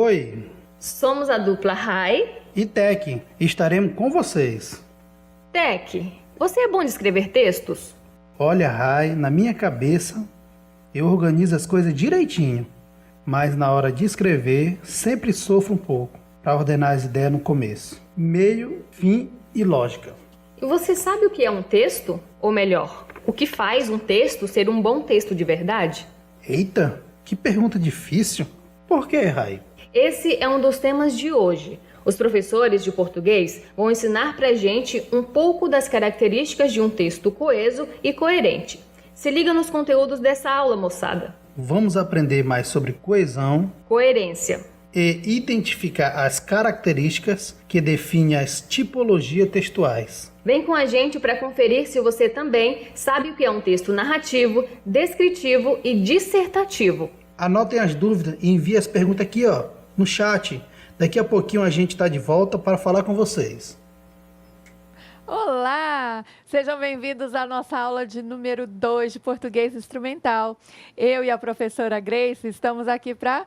Oi, Somos a dupla Rai. e Tec, estaremos com vocês. Tec, você é bom de escrever textos? Olha, Rai, na minha cabeça eu organizo as coisas direitinho, mas na hora de escrever sempre sofro um pouco para ordenar as ideias no começo, meio, fim e lógica. E você sabe o que é um texto? Ou melhor, o que faz um texto ser um bom texto de verdade? Eita, que pergunta difícil. Por que, Rai? Esse é um dos temas de hoje. Os professores de português vão ensinar pra gente um pouco das características de um texto coeso e coerente. Se liga nos conteúdos dessa aula, moçada. Vamos aprender mais sobre coesão Coerência. e identificar as características que definem as tipologias textuais. Vem com a gente para conferir se você também sabe o que é um texto narrativo, descritivo e dissertativo. Anotem as dúvidas e enviem as perguntas aqui, no chat. Daqui a pouquinho a gente está de volta para falar com vocês. Olá! Sejam bem-vindos à nossa aula de número 2 de português instrumental. Eu e a professora Grace estamos aqui para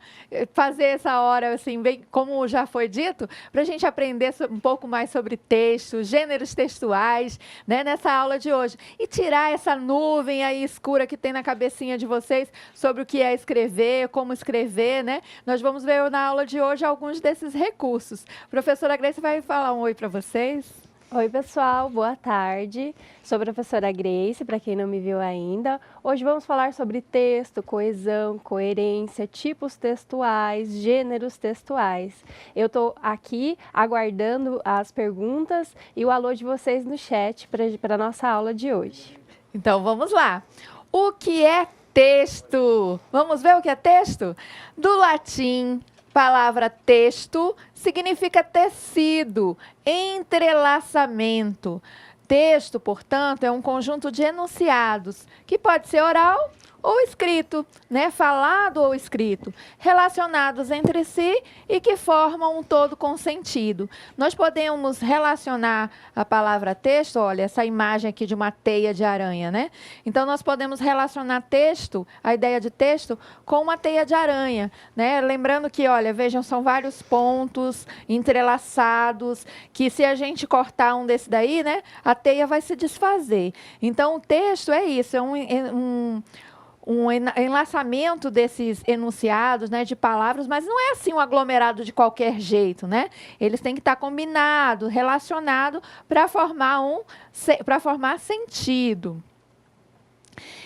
fazer essa hora, assim, bem, como já foi dito, para a gente aprender um pouco mais sobre texto, gêneros textuais, né, nessa aula de hoje. E tirar essa nuvem aí escura que tem na cabecinha de vocês sobre o que é escrever, como escrever, né? Nós vamos ver na aula de hoje alguns desses recursos. A professora Grace vai falar um oi para vocês. Oi, pessoal, boa tarde. Sou a professora Grace, para quem não me viu ainda. Hoje vamos falar sobre texto, coesão, coerência, tipos textuais, gêneros textuais. Eu estou aqui aguardando as perguntas e o alô de vocês no chat para a nossa aula de hoje. Então, vamos lá. O que é texto? Vamos ver o que é texto? Do latim, palavra texto significa tecido, entrelaçamento. Texto, portanto, é um conjunto de enunciados que pode ser oral ou escrito, né? Falado ou escrito, relacionados entre si e que formam um todo com sentido. Nós podemos relacionar a palavra texto, olha, essa imagem aqui de uma teia de aranha, né? Então, nós podemos relacionar texto, a ideia de texto, com uma teia de aranha, né? Lembrando que, olha, vejam, são vários pontos entrelaçados, que se a gente cortar um desse daí, né, a teia vai se desfazer. Então, o texto é isso, é um enlaçamento desses enunciados, né, de palavras, mas não é assim um aglomerado de qualquer jeito, né? Eles têm que estar combinados, relacionados para formar sentido.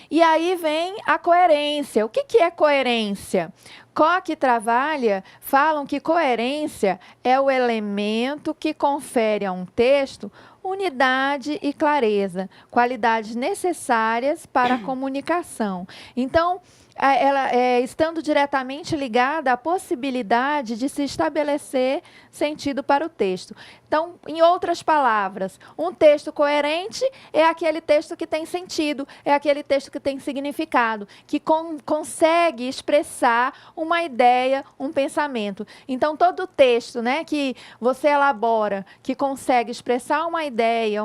E aí vem a coerência. O que é coerência? Koch e Travaglia falam que coerência é o elemento que confere a um texto unidade e clareza, qualidades necessárias para a comunicação. Então, ela estando diretamente ligada à possibilidade de se estabelecer sentido para o texto. Então, em outras palavras, um texto coerente é aquele texto que tem sentido, é aquele texto que tem significado, que consegue expressar uma ideia, um pensamento. Então, todo texto, né, que você elabora, que consegue expressar uma ideia,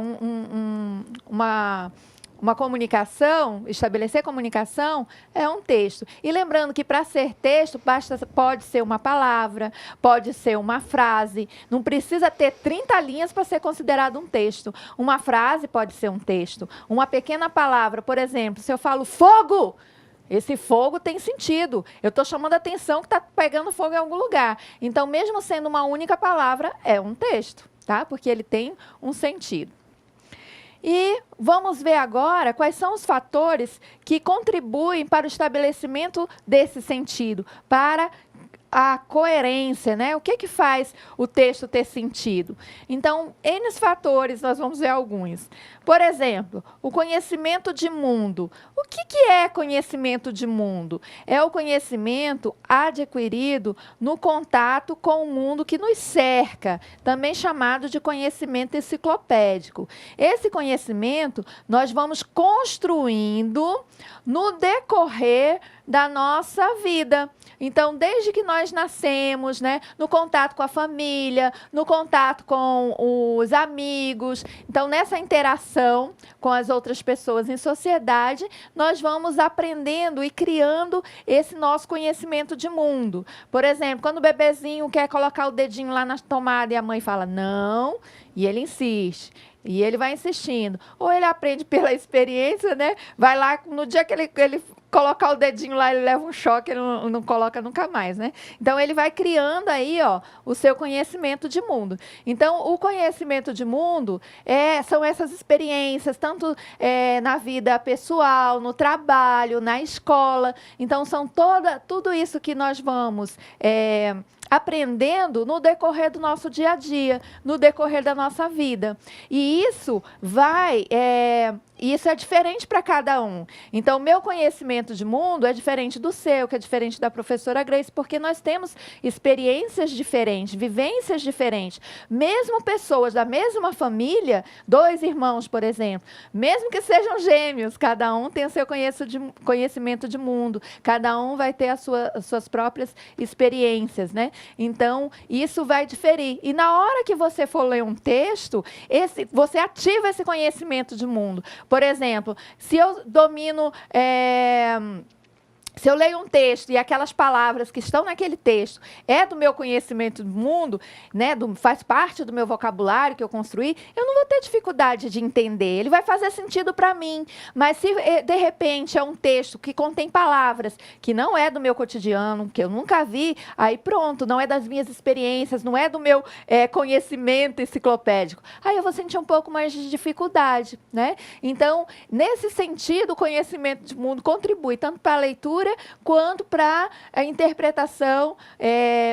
uma comunicação, estabelecer comunicação, é um texto. E lembrando que para ser texto, pode ser uma palavra, pode ser uma frase, não precisa ter 30 linhas para ser considerado um texto. Uma frase pode ser um texto. Uma pequena palavra, por exemplo, se eu falo fogo, esse fogo tem sentido. Eu estou chamando a atenção que está pegando fogo em algum lugar. Então, mesmo sendo uma única palavra, é um texto, tá? Porque ele tem um sentido. E vamos ver agora quais são os fatores que contribuem para o estabelecimento desse sentido, para a coerência, né? O que faz o texto ter sentido? Então, N fatores, nós vamos ver alguns. Por exemplo, o conhecimento de mundo. O que é conhecimento de mundo? É o conhecimento adquirido no contato com o mundo que nos cerca, também chamado de conhecimento enciclopédico. Esse conhecimento nós vamos construindo no decorrer da nossa vida. Então, desde que nós nós nascemos, né? No contato com a família, no contato com os amigos. Então, nessa interação com as outras pessoas em sociedade, nós vamos aprendendo e criando esse nosso conhecimento de mundo. Por exemplo, quando o bebezinho quer colocar o dedinho lá na tomada e a mãe fala não, e ele insiste. E ele vai insistindo. Ou ele aprende pela experiência, né? Vai lá, no dia que ele colocar o dedinho lá, ele leva um choque, ele não coloca nunca mais, né? Então, ele vai criando aí, ó, o seu conhecimento de mundo. Então, o conhecimento de mundo são essas experiências, tanto na vida pessoal, no trabalho, na escola. Então, são tudo isso que nós vamos aprendendo no decorrer do nosso dia a dia, no decorrer da nossa vida. E isso isso é diferente para cada um. Então, o meu conhecimento de mundo é diferente do seu, que é diferente da professora Grace, porque nós temos experiências diferentes, vivências diferentes. Mesmo pessoas da mesma família, 2 irmãos, por exemplo, mesmo que sejam gêmeos, cada um tem o seu conhecimento de mundo, cada um vai ter as suas próprias experiências, né? Então, isso vai diferir. E na hora que você for ler um texto, você ativa esse conhecimento de mundo. Por exemplo, se eu domino... Se eu leio um texto e aquelas palavras que estão naquele texto é do meu conhecimento do mundo, né, faz parte do meu vocabulário que eu construí, eu não vou ter dificuldade de entender. Ele vai fazer sentido para mim. Mas se, de repente, é um texto que contém palavras que não é do meu cotidiano, que eu nunca vi, aí pronto, não é das minhas experiências, não é do meu conhecimento enciclopédico. Aí eu vou sentir um pouco mais de dificuldade, né? Então, nesse sentido, o conhecimento do mundo contribui tanto para a leitura quanto para a interpretação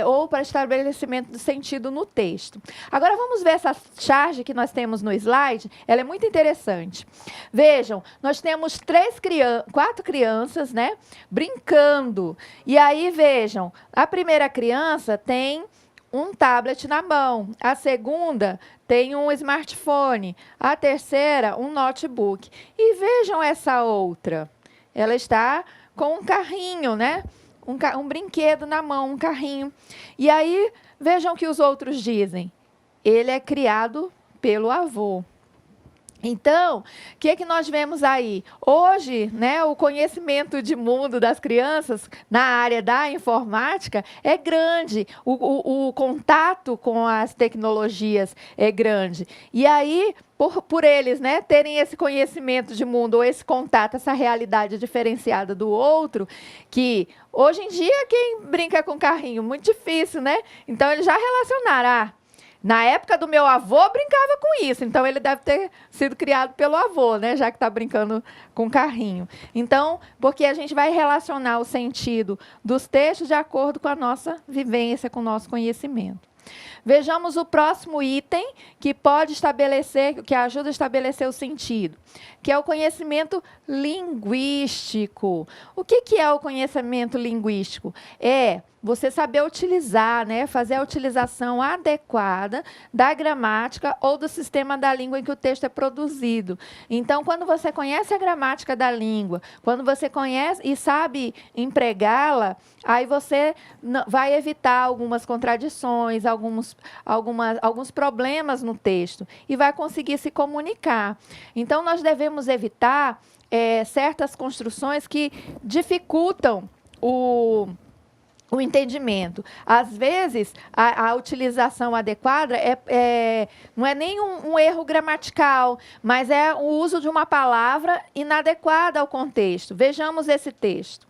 ou para estabelecimento do sentido no texto. Agora vamos ver essa charge que nós temos no slide, ela é muito interessante. Vejam, nós temos 4 crianças, né, brincando. E aí, vejam, a primeira criança tem um tablet na mão, a segunda tem um smartphone, a terceira um notebook. E vejam essa outra, ela está com um carrinho, né? Um brinquedo na mão, um carrinho. E aí, vejam o que os outros dizem. Ele é criado pelo avô. Então, o que nós vemos aí? Hoje, né, o conhecimento de mundo das crianças na área da informática é grande, o contato com as tecnologias é grande. E aí, por eles, né, terem esse conhecimento de mundo, ou esse contato, essa realidade diferenciada do outro, que hoje em dia quem brinca com carrinho, muito difícil, né? Então, eles já relacionaram, na época do meu avô, brincava com isso. Então, ele deve ter sido criado pelo avô, né? Já que está brincando com carrinho. Então, porque a gente vai relacionar o sentido dos textos de acordo com a nossa vivência, com o nosso conhecimento. Vejamos o próximo item que pode estabelecer, que ajuda a estabelecer o sentido, que é o conhecimento linguístico. O que é o conhecimento linguístico? É você saber utilizar, né, fazer a utilização adequada da gramática ou do sistema da língua em que o texto é produzido. Então, quando você conhece a gramática da língua, quando você conhece e sabe empregá-la, aí você vai evitar algumas contradições, alguns problemas no texto e vai conseguir se comunicar. Então, nós devemos evitar certas construções que dificultam o entendimento. Às vezes, a utilização adequada não é nem um erro gramatical, mas é o uso de uma palavra inadequada ao contexto. Vejamos esse texto.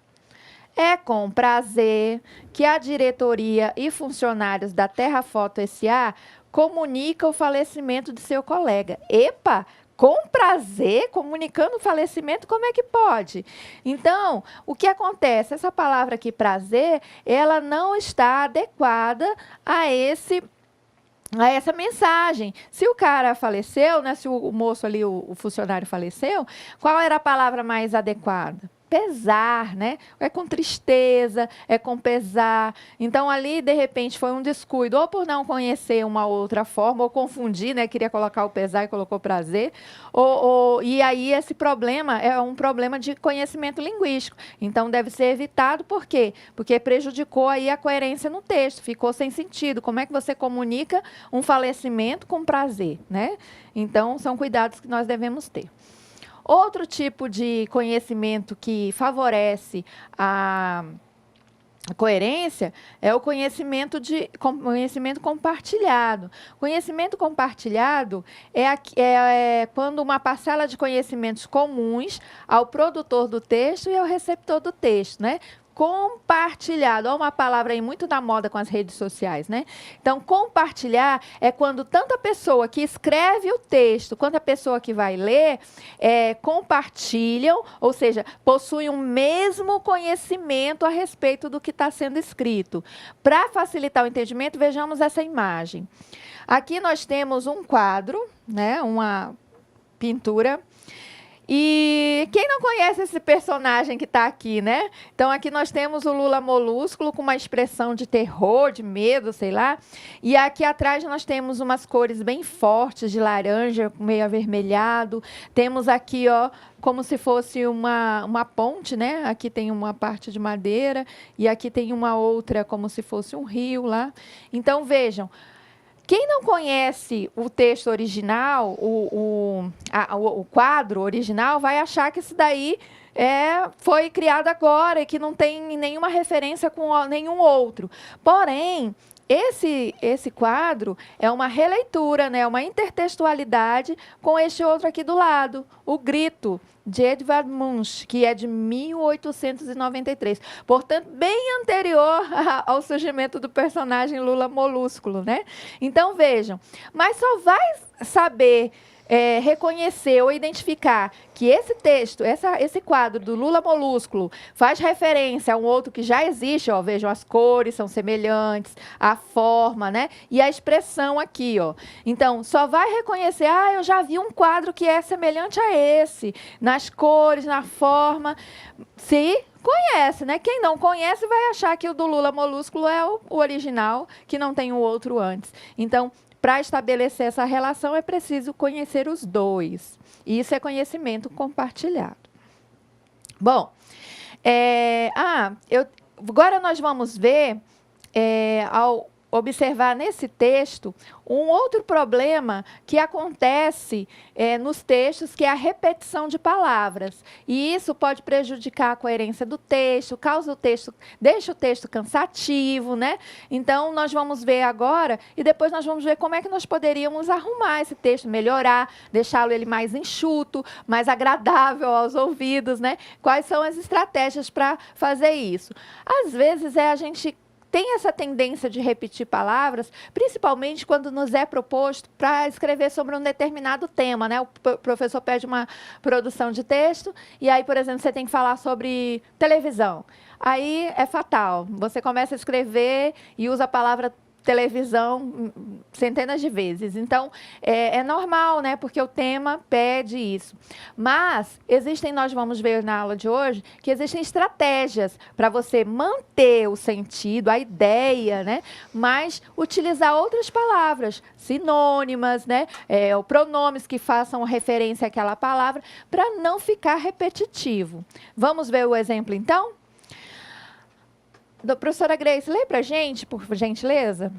É com prazer que a diretoria e funcionários da Terrafoto S.A. comunicam o falecimento de seu colega. Epa! Com prazer, comunicando o falecimento, como é que pode? Então, o que acontece? Essa palavra aqui, prazer, ela não está adequada a essa mensagem. Se o cara faleceu, né, se o moço ali, o funcionário faleceu, qual era a palavra mais adequada? pesar, né? É com tristeza, é com pesar. Então, ali, de repente, foi um descuido, ou por não conhecer uma outra forma, ou confundir, né? Queria colocar o pesar e colocou prazer. E aí, esse problema é um problema de conhecimento linguístico. Então, deve ser evitado. Por quê? Porque prejudicou aí a coerência no texto, ficou sem sentido. Como é que você comunica um falecimento com prazer, né? Então, são cuidados que nós devemos ter. Outro tipo de conhecimento que favorece a coerência é o conhecimento compartilhado. Conhecimento compartilhado é quando uma parcela de conhecimentos comuns ao produtor do texto e ao receptor do texto, né? Compartilhado, uma palavra aí muito da moda com as redes sociais, né? Então, compartilhar é quando tanto a pessoa que escreve o texto quanto a pessoa que vai ler compartilham, ou seja, possuem o mesmo conhecimento a respeito do que está sendo escrito. Para facilitar o entendimento, vejamos essa imagem. Aqui nós temos um quadro, né? Uma pintura. E quem não conhece esse personagem que está aqui, né? Então, aqui nós temos o Lula molúsculo com uma expressão de terror, de medo, sei lá. E aqui atrás nós temos umas cores bem fortes, de laranja, meio avermelhado. Temos aqui, ó, como se fosse uma ponte, né? Aqui tem uma parte de madeira e aqui tem uma outra, como se fosse um rio lá. Então, vejam. Quem não conhece o texto original, o quadro original, vai achar que isso daí foi criado agora e que não tem nenhuma referência com nenhum outro. Porém, esse quadro é uma releitura, né, uma intertextualidade com este outro aqui do lado, O Grito, de Edvard Munch, que é de 1893. Portanto, bem anterior ao surgimento do personagem Lula molúsculo, né? Então, vejam, mas só vai saber reconhecer ou identificar que esse texto, esse quadro do Lula molúsculo faz referência a um outro que já existe, ó, vejam, as cores são semelhantes, a forma, né? E a expressão aqui, ó. Então, só vai reconhecer, eu já vi um quadro que é semelhante a esse, nas cores, na forma, se conhece, né? Quem não conhece vai achar que o do Lula molúsculo é o original, que não tem o outro antes. Então, para estabelecer essa relação, é preciso conhecer os dois. E isso é conhecimento compartilhado. Bom, agora nós vamos ver, ao observar nesse texto, um outro problema que acontece nos textos, que é a repetição de palavras. E isso pode prejudicar a coerência do texto, deixa o texto cansativo, né? Então, nós vamos ver agora, e depois nós vamos ver como é que nós poderíamos arrumar esse texto, melhorar, deixá-lo ele mais enxuto, mais agradável aos ouvidos, né? Quais são as estratégias para fazer isso? Às vezes, a gente tem essa tendência de repetir palavras, principalmente quando nos é proposto para escrever sobre um determinado tema, né? O professor pede uma produção de texto e aí, por exemplo, você tem que falar sobre televisão. Aí é fatal. Você começa a escrever e usa a palavra televisão centenas de vezes. Então, é normal, né? Porque o tema pede isso. Mas, nós vamos ver na aula de hoje, que existem estratégias para você manter o sentido, a ideia, né? Mas utilizar outras palavras, sinônimas, né? Ou pronomes que façam referência àquela palavra, para não ficar repetitivo. Vamos ver o exemplo, então? Professora Grace, lê para a gente, por gentileza.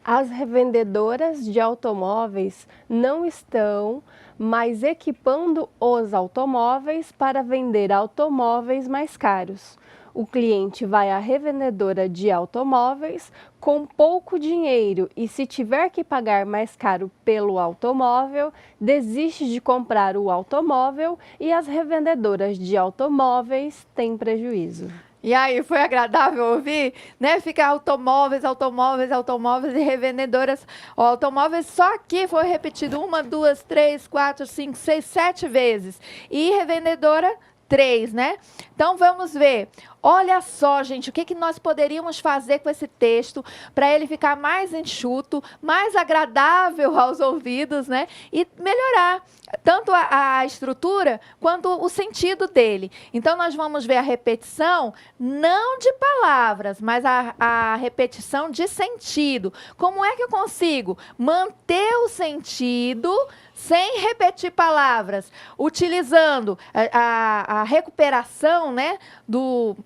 As revendedoras de automóveis não estão mais equipando os automóveis para vender automóveis mais caros. O cliente vai à revendedora de automóveis com pouco dinheiro e, se tiver que pagar mais caro pelo automóvel, desiste de comprar o automóvel e as revendedoras de automóveis têm prejuízo. E aí, foi agradável ouvir, né? Fica automóveis, automóveis, automóveis e revendedoras. O automóveis só aqui foi repetido 1, 2, 3, 4, 5, 6, 7 vezes. E revendedora 3, né? Então, vamos ver. Olha só, gente, o que nós poderíamos fazer com esse texto para ele ficar mais enxuto, mais agradável aos ouvidos, né? E melhorar tanto a estrutura quanto o sentido dele. Então, nós vamos ver a repetição, não de palavras, mas a repetição de sentido. Como é que eu consigo manter o sentido sem repetir palavras, utilizando a recuperação, né, dos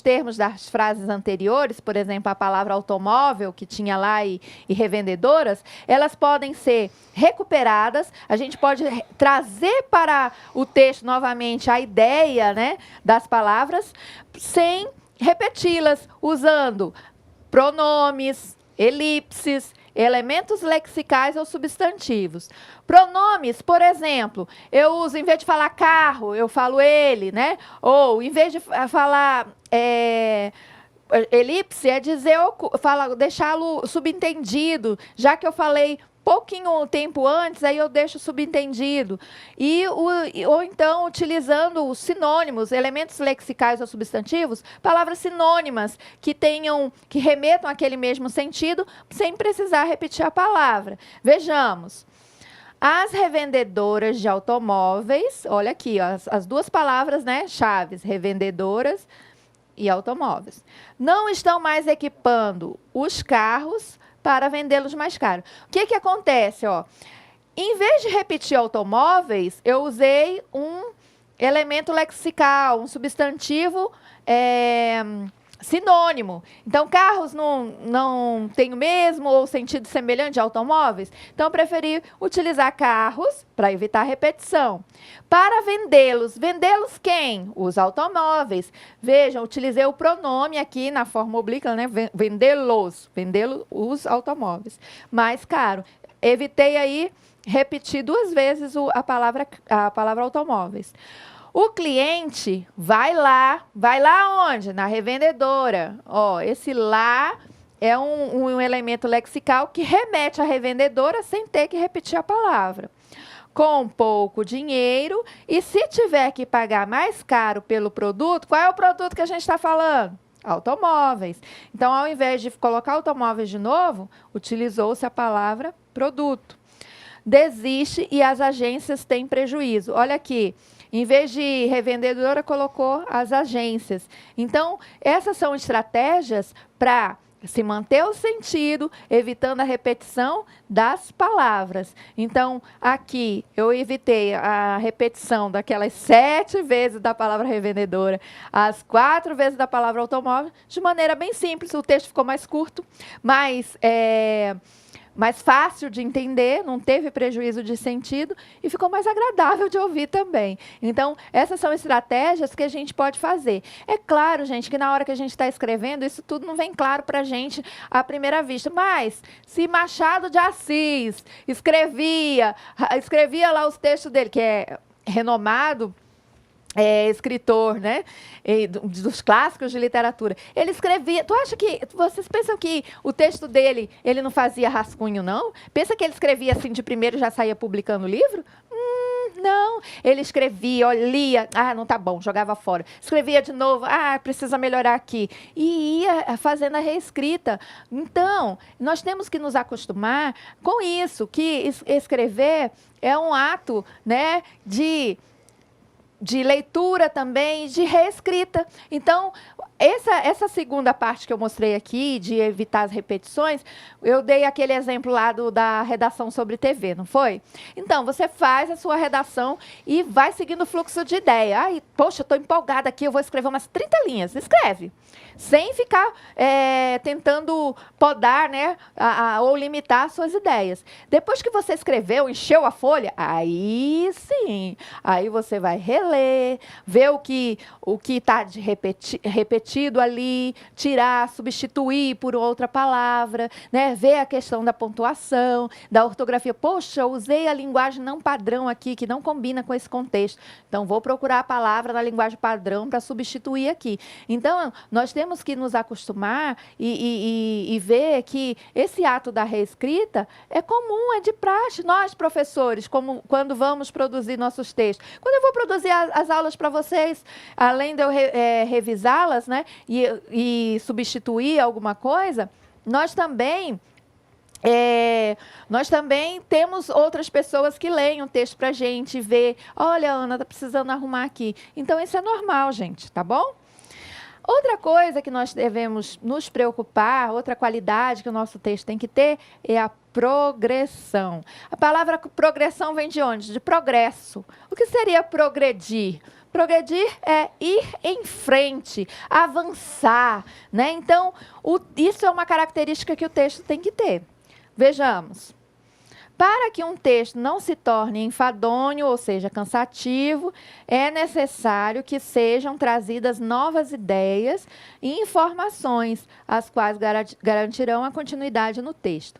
termos das frases anteriores, por exemplo, a palavra automóvel, que tinha lá, e revendedoras, elas podem ser recuperadas, a gente pode trazer para o texto novamente a ideia, né, das palavras, sem repeti-las, usando pronomes, elipses, elementos lexicais ou substantivos. Pronomes, por exemplo, eu uso, em vez de falar carro, eu falo ele, né? Ou, em vez de falar elipse, é dizer, deixá-lo subentendido, já que eu falei pouquinho tempo antes, aí eu deixo subentendido. Ou então, utilizando os sinônimos, elementos lexicais ou substantivos, palavras sinônimas que remetam àquele mesmo sentido, sem precisar repetir a palavra. Vejamos. As revendedoras de automóveis, olha aqui, ó, as duas palavras, né, chaves, revendedoras e automóveis, não estão mais equipando os carros para vendê-los mais caro. O que acontece? Ó? Em vez de repetir automóveis, eu usei um elemento lexical, um substantivo sinônimo. Então, carros não tem o mesmo ou sentido semelhante de automóveis. Então, eu preferi utilizar carros para evitar a repetição. Para vendê-los. Vendê-los quem? Os automóveis. Vejam, utilizei o pronome aqui na forma oblíqua, né? Vendê-los. Vendê-los, os automóveis. Mais caro. Evitei aí repetir 2 vezes a palavra automóveis. O cliente vai lá onde? Na revendedora. Ó, esse lá é um elemento lexical que remete à revendedora sem ter que repetir a palavra. Com pouco dinheiro, e se tiver que pagar mais caro pelo produto, qual é o produto que a gente está falando? Automóveis. Então, ao invés de colocar automóveis de novo, utilizou-se a palavra produto. Desiste e as agências têm prejuízo. Olha aqui. Em vez de revendedora, colocou as agências. Então, essas são estratégias para se manter o sentido, evitando a repetição das palavras. Então, aqui, eu evitei a repetição daquelas 7 vezes da palavra revendedora, as 4 vezes da palavra automóvel, de maneira bem simples. O texto ficou mais curto, mais fácil de entender, não teve prejuízo de sentido e ficou mais agradável de ouvir também. Então, essas são estratégias que a gente pode fazer. É claro, gente, que na hora que a gente está escrevendo, isso tudo não vem claro para a gente à primeira vista. Mas, se Machado de Assis escrevia lá os textos dele, que é renomado, escritor, né, dos clássicos de literatura. Ele escrevia. Vocês pensam que o texto dele, ele não fazia rascunho, não? Pensa que ele escrevia assim de primeiro e já saía publicando o livro? Não. Ele escrevia, lia, não tá bom, jogava fora. Escrevia de novo, precisa melhorar aqui. E ia fazendo a reescrita. Então, nós temos que nos acostumar com isso, que escrever é um ato, né, de leitura também, de reescrita. Então, essa segunda parte que eu mostrei aqui, de evitar as repetições, eu dei aquele exemplo lá da redação sobre TV, não foi? Então, você faz a sua redação e vai seguindo o fluxo de ideia. Poxa, eu estou empolgada aqui, eu vou escrever umas 30 linhas. Escreve. Sem ficar tentando podar, né, ou limitar as suas ideias. Depois que você escreveu, encheu a folha, aí sim, aí você vai reler, ver o que está repetido sentido ali, tirar, substituir por outra palavra, né? Ver a questão da pontuação, da ortografia. Poxa, eu usei a linguagem não padrão aqui, que não combina com esse contexto. Então, vou procurar a palavra na linguagem padrão para substituir aqui. Então, nós temos que nos acostumar e ver que esse ato da reescrita é comum, é de praxe. Nós, professores, quando vamos produzir nossos textos, quando eu vou produzir as aulas para vocês, além de eu revisá-las, né, e substituir alguma coisa, nós também temos outras pessoas que leem o texto para a gente ver. Olha, Ana, está precisando arrumar aqui. Então, isso é normal, gente, tá bom? Outra coisa que nós devemos nos preocupar, outra qualidade que o nosso texto tem que ter, é a progressão. A palavra progressão vem de onde? De progresso. O que seria progredir? Progredir é ir em frente, avançar, né? Então, isso é uma característica que o texto tem que ter. Vejamos. Para que um texto não se torne enfadonho, ou seja, cansativo, é necessário que sejam trazidas novas ideias e informações, as quais garantirão a continuidade do texto.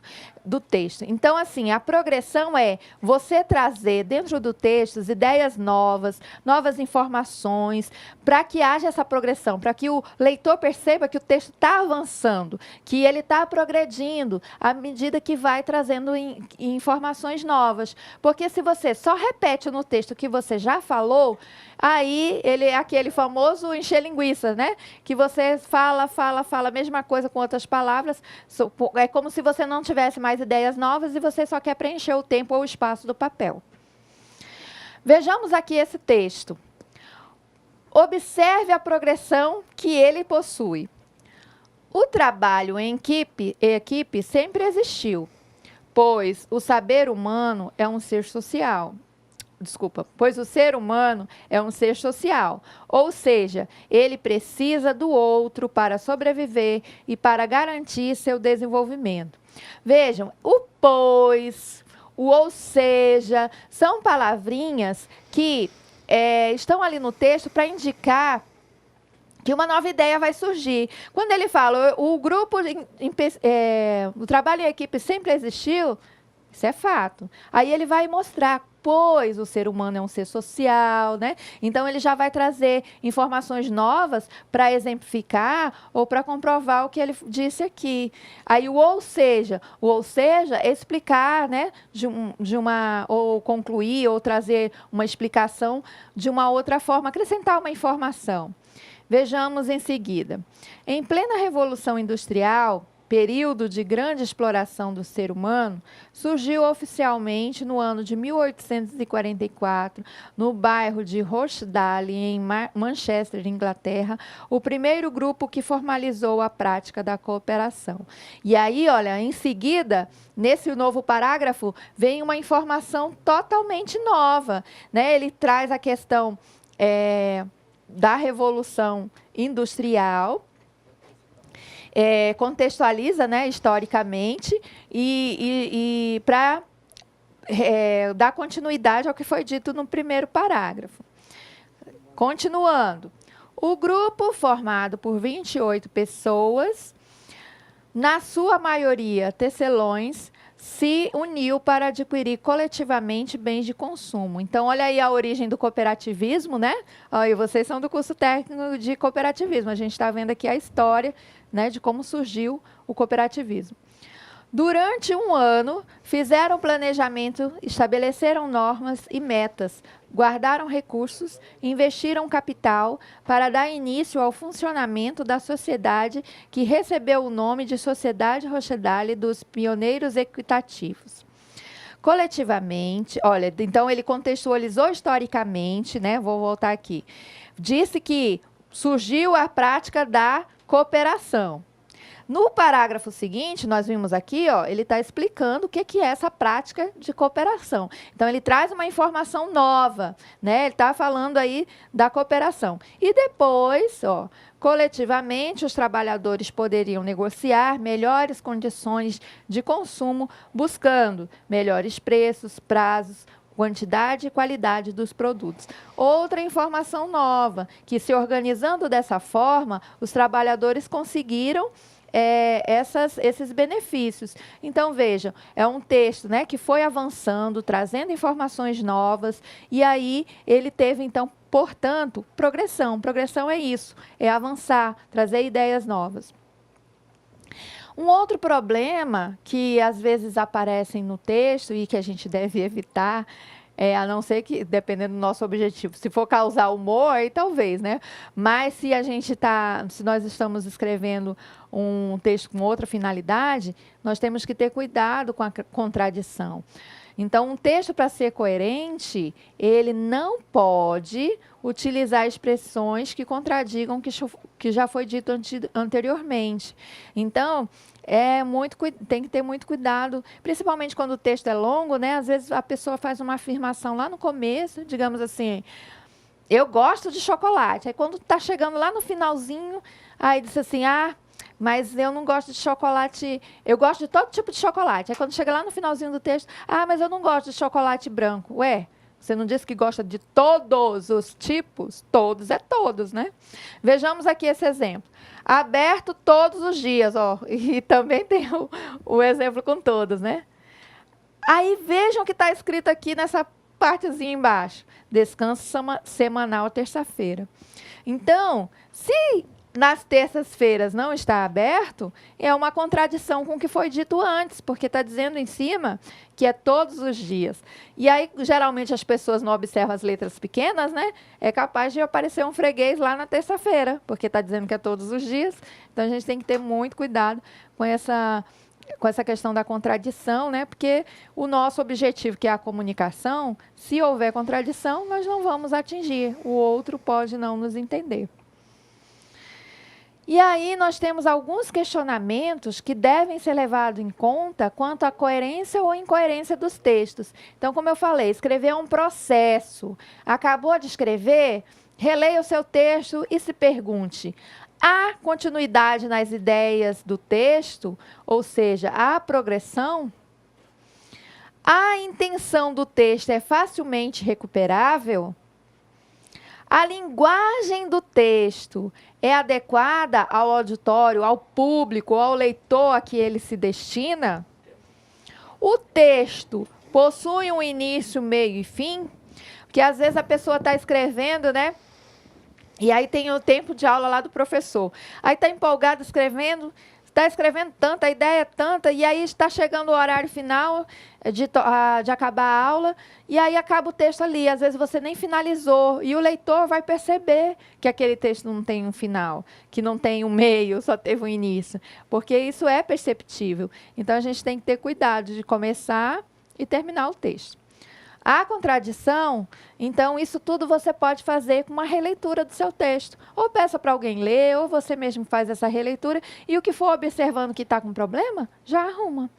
Então, assim, a progressão é você trazer dentro do texto ideias novas, novas informações, para que haja essa progressão, para que o leitor perceba que o texto está avançando, que ele está progredindo à medida que vai trazendo informações novas. Porque se você só repete no texto o que você já falou, aí ele é aquele famoso encher linguiça, né? Que você fala a mesma coisa com outras palavras, é como se você não tivesse mais ideias novas e você só quer preencher o tempo ou o espaço do papel. Vejamos aqui esse texto. Observe a progressão que ele possui. O trabalho em equipe sempre existiu, pois o ser humano é um ser social. Ou seja, ele precisa do outro para sobreviver e para garantir seu desenvolvimento. Vejam, o pois, o ou seja, são palavrinhas que estão ali no texto para indicar que uma nova ideia vai surgir. Quando ele fala, o trabalho em equipe sempre existiu, isso é fato. Aí ele vai mostrar, pois o ser humano é um ser social, né? Então, ele já vai trazer informações novas para exemplificar ou para comprovar o que ele disse aqui. Aí, o ou seja é explicar, né? Ou concluir, ou trazer uma explicação de uma outra forma, acrescentar uma informação. Vejamos em seguida. Em plena Revolução Industrial, período de grande exploração do ser humano, surgiu oficialmente no ano de 1844, no bairro de Rochdale, em Manchester, Inglaterra, o primeiro grupo que formalizou a prática da cooperação. E aí, olha, em seguida, nesse novo parágrafo, vem uma informação totalmente nova, né? Ele traz a questão da Revolução Industrial, contextualiza, né, historicamente e para dar continuidade ao que foi dito no primeiro parágrafo. Continuando. O grupo, formado por 28 pessoas, na sua maioria tecelões, se uniu para adquirir coletivamente bens de consumo. Então, olha aí a origem do cooperativismo, né? Olha, vocês são do curso técnico de cooperativismo. A gente está vendo aqui a história, né, de como surgiu o cooperativismo. Durante um ano, fizeram planejamento, estabeleceram normas e metas, guardaram recursos, investiram capital para dar início ao funcionamento da sociedade que recebeu o nome de Sociedade Rochdale dos Pioneiros Equitativos. Coletivamente, olha, então ele contextualizou historicamente, né? Vou voltar aqui. Disse que surgiu a prática da cooperação. No parágrafo seguinte, nós vimos aqui, ó, ele está explicando o que é essa prática de cooperação. Então, ele traz uma informação nova, né? Ele está falando aí da cooperação. E depois, ó, coletivamente, os trabalhadores poderiam negociar melhores condições de consumo, buscando melhores preços, prazos, quantidade e qualidade dos produtos. Outra informação nova, que se organizando dessa forma, os trabalhadores conseguiram esses benefícios. Então, vejam, é um texto, né, que foi avançando, trazendo informações novas, e aí ele teve, então, portanto, progressão. Progressão é isso, é avançar, trazer ideias novas. Um outro problema que às vezes aparecem no texto e que a gente deve evitar, a não ser que, dependendo do nosso objetivo, se for causar humor, aí talvez, né? Mas se se nós estamos escrevendo um texto com outra finalidade, nós temos que ter cuidado com a contradição. Então, um texto, para ser coerente, ele não pode utilizar expressões que contradigam o que já foi dito anteriormente. Então, tem que ter muito cuidado, principalmente quando o texto é longo, né? Às vezes a pessoa faz uma afirmação lá no começo, digamos assim, eu gosto de chocolate. Aí quando está chegando lá no finalzinho, aí diz assim, mas eu não gosto de chocolate, eu gosto de todo tipo de chocolate. Aí quando chega lá no finalzinho do texto, mas eu não gosto de chocolate branco. Ué, você não disse que gosta de todos os tipos? Todos é todos, né? Vejamos aqui esse exemplo. Aberto todos os dias, ó. E também tem o exemplo com todos, né? Aí vejam o que está escrito aqui nessa partezinha embaixo. Descanso semanal terça-feira. Então, se nas terças-feiras não está aberto, é uma contradição com o que foi dito antes, porque está dizendo em cima que é todos os dias. E aí, geralmente, as pessoas não observam as letras pequenas, né? É capaz de aparecer um freguês lá na terça-feira, porque está dizendo que é todos os dias. Então, a gente tem que ter muito cuidado com essa questão da contradição, né? Porque o nosso objetivo, que é a comunicação, se houver contradição, nós não vamos atingir. O outro pode não nos entender. E aí nós temos alguns questionamentos que devem ser levados em conta quanto à coerência ou incoerência dos textos. Então, como eu falei, escrever é um processo. Acabou de escrever, releia o seu texto e se pergunte: há continuidade nas ideias do texto? Ou seja, há progressão? A intenção do texto é facilmente recuperável? A linguagem do texto é adequada ao auditório, ao público, ao leitor a que ele se destina? O texto possui um início, meio e fim? Porque às vezes a pessoa está escrevendo, né? E aí tem o tempo de aula lá do professor. Aí está empolgado escrevendo, está escrevendo tanto, a ideia é tanta, e aí está chegando o horário final de acabar a aula, e aí acaba o texto ali. Às vezes você nem finalizou, e o leitor vai perceber que aquele texto não tem um final, que não tem um meio, só teve um início, porque isso é perceptível. Então, a gente tem que ter cuidado de começar e terminar o texto. A contradição, então, isso tudo você pode fazer com uma releitura do seu texto. Ou peça para alguém ler, ou você mesmo faz essa releitura, e o que for observando que está com problema, já arruma.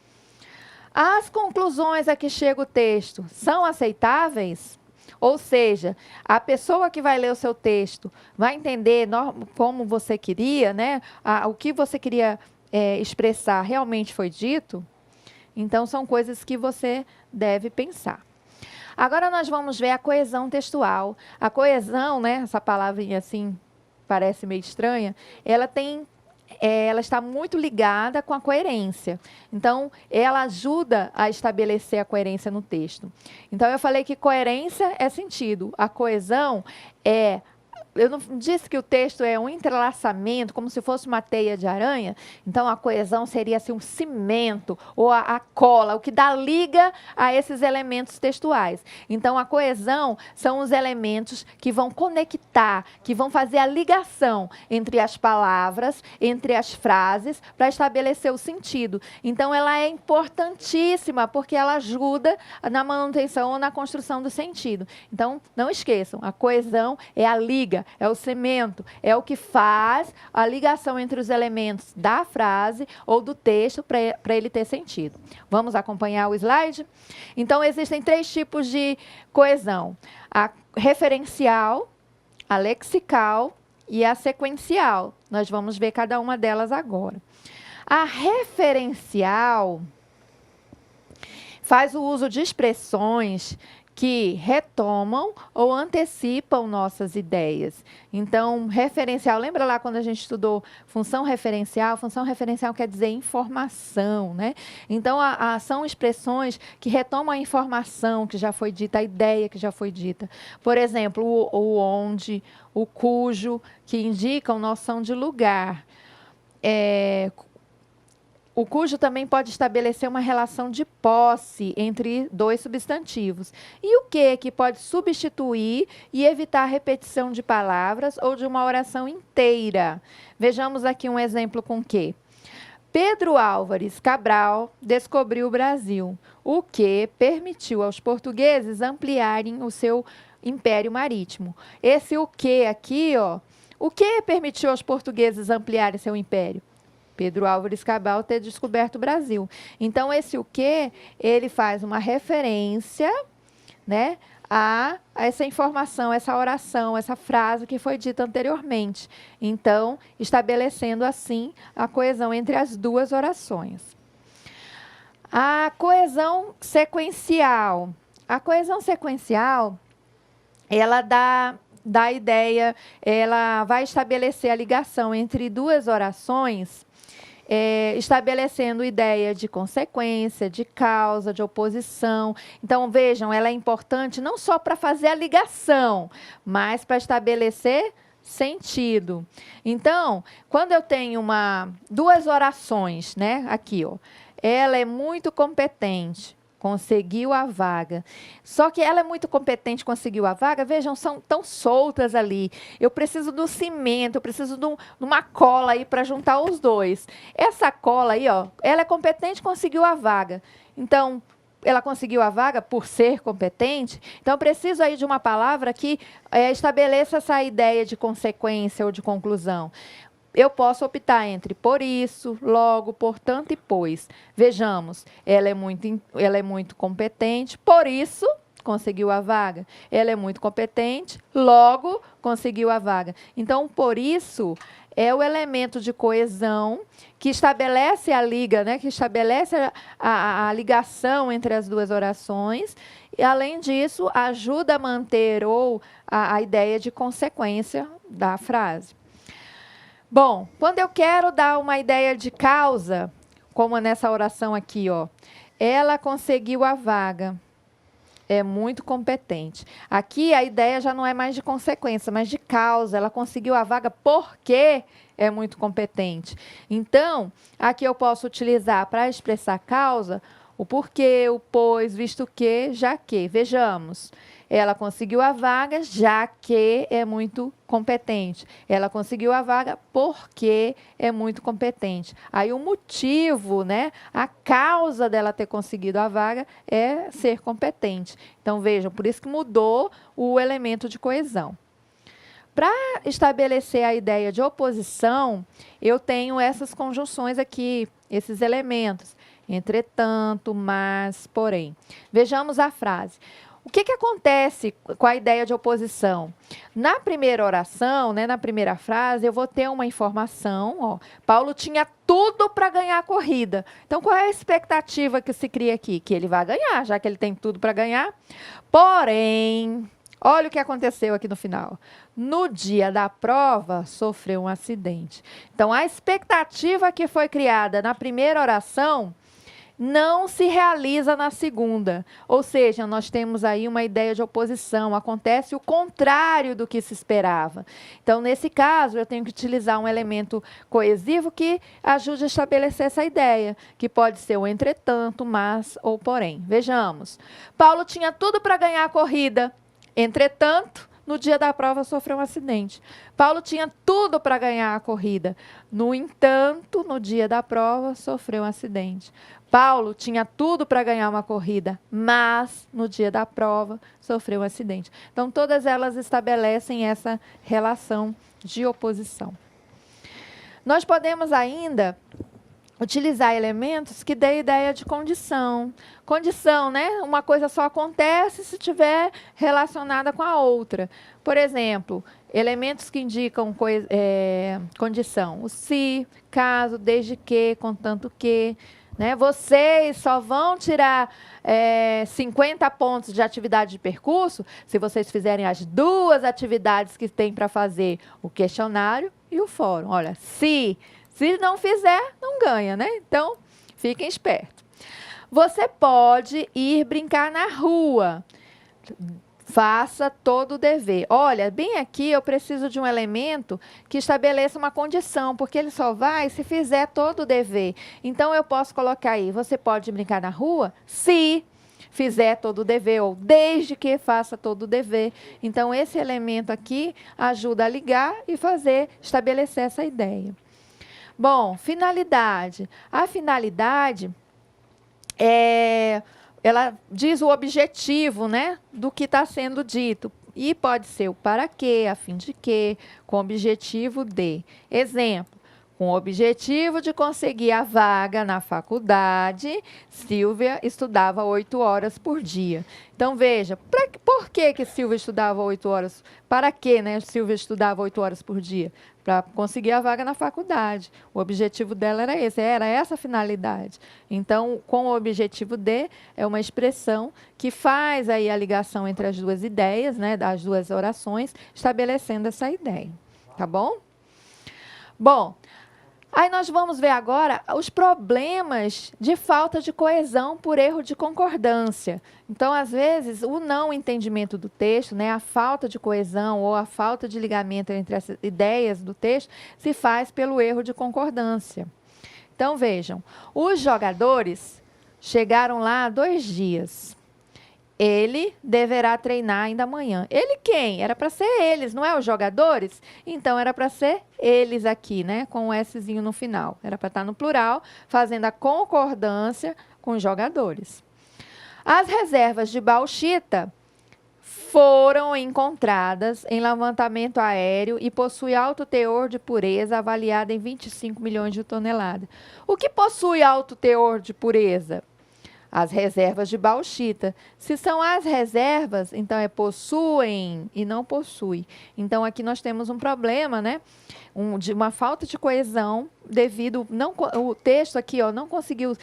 As conclusões a que chega o texto são aceitáveis? Ou seja, a pessoa que vai ler o seu texto vai entender como você queria, né? O que você queria expressar realmente foi dito? Então, são coisas que você deve pensar. Agora nós vamos ver a coesão textual. A coesão, né, essa palavrinha assim, parece meio estranha, ela está muito ligada com a coerência. Então, ela ajuda a estabelecer a coerência no texto. Então, eu falei que coerência é sentido. A coesão é... Eu não disse que o texto é um entrelaçamento, como se fosse uma teia de aranha? Então, a coesão seria assim, um cimento, ou a cola, o que dá liga a esses elementos textuais. Então, a coesão são os elementos que vão conectar, que vão fazer a ligação entre as palavras, entre as frases, para estabelecer o sentido. Então, ela é importantíssima, porque ela ajuda na manutenção ou na construção do sentido. Então, não esqueçam, a coesão é a liga, é o cimento, é o que faz a ligação entre os elementos da frase ou do texto para ele ter sentido. Vamos acompanhar o slide? Então, existem 3 tipos de coesão: a referencial, a lexical e a sequencial. Nós vamos ver cada uma delas agora. A referencial faz o uso de expressões que retomam ou antecipam nossas ideias. Então, referencial, lembra lá quando a gente estudou função referencial? Função referencial quer dizer informação, né? Então, são expressões que retomam a informação que já foi dita, a ideia que já foi dita. Por exemplo, o onde, o cujo, que indicam noção de lugar. O cujo também pode estabelecer uma relação de posse entre dois substantivos. E o que pode substituir e evitar a repetição de palavras ou de uma oração inteira? Vejamos aqui um exemplo com que. Pedro Álvares Cabral descobriu o Brasil, o que permitiu aos portugueses ampliarem o seu império marítimo. Esse o que aqui, ó, o que permitiu aos portugueses ampliarem seu império? Pedro Álvares Cabral ter descoberto o Brasil. Então, esse o que, ele faz uma referência, né, a essa informação, essa oração, essa frase que foi dita anteriormente. Então, estabelecendo assim a coesão entre as duas orações. A coesão sequencial. A coesão sequencial, ela dá a ideia, ela vai estabelecer a ligação entre duas orações, estabelecendo ideia de consequência, de causa, de oposição. Então, vejam, ela é importante não só para fazer a ligação, mas para estabelecer sentido. Então, quando eu tenho duas orações, né, aqui, ó, ela é muito competente, conseguiu a vaga. Só que ela é muito competente, conseguiu a vaga. Vejam, são tão soltas ali. Eu preciso do cimento, eu preciso de uma cola aí para juntar os dois. Essa cola aí, ó, ela é competente, conseguiu a vaga. Então, ela conseguiu a vaga por ser competente. Então, eu preciso aí de uma palavra que estabeleça essa ideia de consequência ou de conclusão. Eu posso optar entre por isso, logo, portanto e pois. Vejamos, ela é muito competente, por isso conseguiu a vaga. Ela é muito competente, logo conseguiu a vaga. Então, por isso é o elemento de coesão que estabelece a liga, né? Que estabelece a ligação entre as duas orações. E, além disso, ajuda a manter a ideia de consequência da frase. Bom, quando eu quero dar uma ideia de causa, como nessa oração aqui, ó, ela conseguiu a vaga, é muito competente. Aqui a ideia já não é mais de consequência, mas de causa. Ela conseguiu a vaga porque é muito competente. Então, aqui eu posso utilizar para expressar causa o porquê, o pois, visto que, já que. Vejamos. Ela conseguiu a vaga, já que é muito competente. Ela conseguiu a vaga porque é muito competente. Aí o motivo, né, a causa dela ter conseguido a vaga é ser competente. Então, vejam, por isso que mudou o elemento de coesão. Para estabelecer a ideia de oposição, eu tenho essas conjunções aqui, esses elementos. Entretanto, mas, porém. Vejamos a frase. O que acontece com a ideia de oposição? Na primeira oração, né, na primeira frase, eu vou ter uma informação. Ó, Paulo tinha tudo para ganhar a corrida. Então, qual é a expectativa que se cria aqui? Que ele vai ganhar, já que ele tem tudo para ganhar. Porém, olha o que aconteceu aqui no final. No dia da prova, sofreu um acidente. Então, a expectativa que foi criada na primeira oração não se realiza na segunda. Ou seja, nós temos aí uma ideia de oposição. Acontece o contrário do que se esperava. Então, nesse caso, eu tenho que utilizar um elemento coesivo que ajude a estabelecer essa ideia, que pode ser o entretanto, mas ou porém. Vejamos. Paulo tinha tudo para ganhar a corrida. Entretanto, no dia da prova, sofreu um acidente. Paulo tinha tudo para ganhar a corrida. No entanto, no dia da prova, sofreu um acidente. Paulo tinha tudo para ganhar uma corrida, mas no dia da prova, sofreu um acidente. Então, todas elas estabelecem essa relação de oposição. Nós podemos ainda utilizar elementos que dêem ideia de condição. Condição, né? Uma coisa só acontece se estiver relacionada com a outra. Por exemplo, elementos que indicam condição. O se, caso, desde que, contanto que. né? Vocês só vão tirar 50 pontos de atividade de percurso se vocês fizerem as 2 atividades que tem para fazer, o questionário e o fórum. Olha, se não fizer, não ganha, né? Então, fiquem espertos. Você pode ir brincar na rua. Faça todo o dever. Olha, bem aqui eu preciso de um elemento que estabeleça uma condição, porque ele só vai se fizer todo o dever. Então, eu posso colocar aí, você pode brincar na rua se fizer todo o dever, ou desde que faça todo o dever. Então, esse elemento aqui ajuda a ligar e estabelecer essa ideia. Bom, finalidade. A finalidade ela diz o objetivo, né, do que está sendo dito. E pode ser o para quê, a fim de quê, com o objetivo de. Exemplo, com o objetivo de conseguir a vaga na faculdade, Silvia estudava 8 horas por dia. Então, veja, por que Silvia estudava 8 horas? Para que, né, Silvia estudava 8 horas por dia? Para conseguir a vaga na faculdade. O objetivo dela era esse, era essa a finalidade. Então, com o objetivo de, é uma expressão que faz aí a ligação entre as 2 ideias, né, das 2 orações, estabelecendo essa ideia. Tá bom? Bom, aí nós vamos ver agora os problemas de falta de coesão por erro de concordância. Então, às vezes, o não entendimento do texto, né, a falta de coesão ou a falta de ligamento entre as ideias do texto, se faz pelo erro de concordância. Então, vejam, os jogadores chegaram lá há 2 dias. Ele deverá treinar ainda amanhã. Ele quem? Era para ser eles, não é os jogadores? Então, era para ser eles aqui, né? Com o Szinho no final. Era para estar no plural, fazendo a concordância com os jogadores. As reservas de bauxita foram encontradas em levantamento aéreo e possuem alto teor de pureza avaliado em 25 milhões de toneladas. O que possui alto teor de pureza? As reservas de bauxita. Se são as reservas, então possuem e não possui. Então, aqui nós temos um problema, né? De uma falta de coesão devido... o texto aqui não conseguiu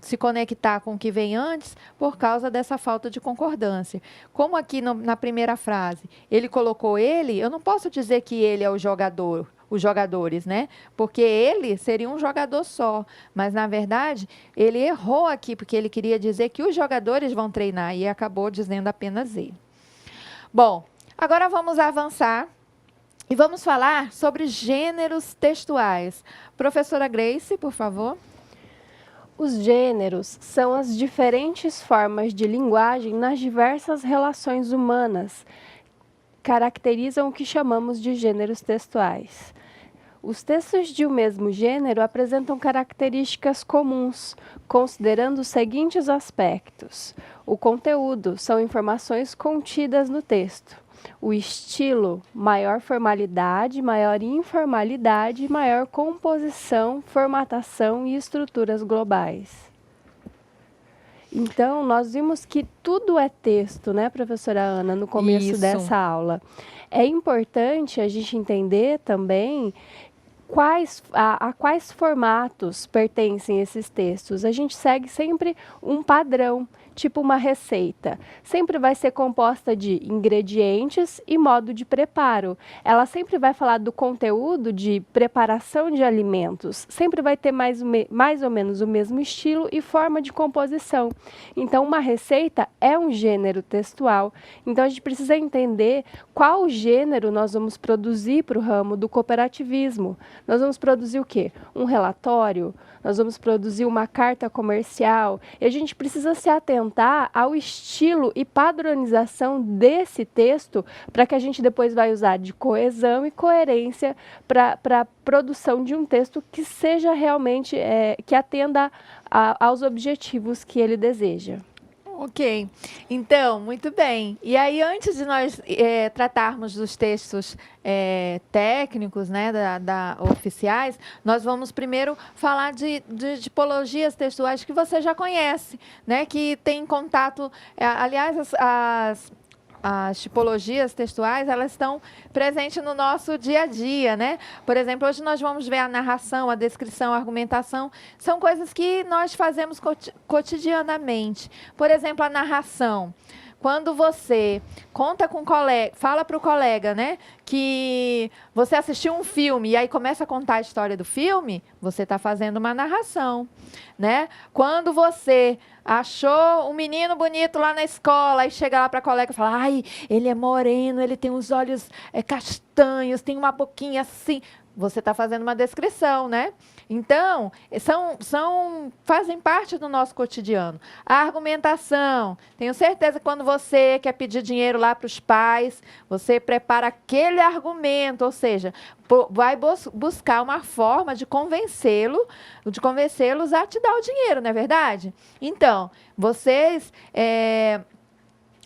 se conectar com o que vem antes por causa dessa falta de concordância. Como aqui na primeira frase, ele colocou ele, eu não posso dizer que ele é o jogador, os jogadores, né? Porque ele seria um jogador só. Mas, na verdade, ele errou aqui, porque ele queria dizer que os jogadores vão treinar e acabou dizendo apenas ele. Bom, agora vamos avançar e vamos falar sobre gêneros textuais. Professora Grace, por favor. Os gêneros são as diferentes formas de linguagem nas diversas relações humanas. Caracterizam o que chamamos de gêneros textuais. Os textos de um mesmo gênero apresentam características comuns, considerando os seguintes aspectos. O conteúdo são informações contidas no texto. O estilo, maior formalidade, maior informalidade, maior composição, formatação e estruturas globais. Então, nós vimos que tudo é texto, né, professora Ana, no começo dessa aula. É importante a gente entender também a quais formatos pertencem esses textos. A gente segue sempre um padrão, tipo uma receita. Sempre vai ser composta de ingredientes e modo de preparo. Ela sempre vai falar do conteúdo de preparação de alimentos. Sempre vai ter mais ou menos o mesmo estilo e forma de composição. Então, uma receita é um gênero textual. Então, a gente precisa entender qual gênero nós vamos produzir para o ramo do cooperativismo. Nós vamos produzir o quê? Um relatório? Nós vamos produzir uma carta comercial? E a gente precisa se atentar ao estilo e padronização desse texto para que a gente depois vai usar de coesão e coerência para a produção de um texto que seja realmente, que atenda aos objetivos que ele deseja. Ok, então, muito bem. E aí, antes de nós tratarmos dos textos técnicos, né, oficiais, nós vamos primeiro falar de tipologias textuais que você já conhece, né, que tem contato, aliás, as tipologias textuais, elas estão presentes no nosso dia a dia, né? Por exemplo, hoje nós vamos ver a narração, a descrição, a argumentação, são coisas que nós fazemos cotidianamente. Por exemplo, a narração. Quando você conta com o colega, fala para o colega, né, que você assistiu um filme e aí começa a contar a história do filme, você está fazendo uma narração, né? Quando você achou um menino bonito lá na escola e chega lá para a colega e fala, ai, ele é moreno, ele tem os olhos castanhos, tem uma boquinha assim, você está fazendo uma descrição, né? Então, fazem parte do nosso cotidiano. A argumentação. Tenho certeza que quando você quer pedir dinheiro lá para os pais, você prepara aquele argumento, ou seja, vai buscar uma forma de convencê-los a te dar o dinheiro, não é verdade? Então, vocês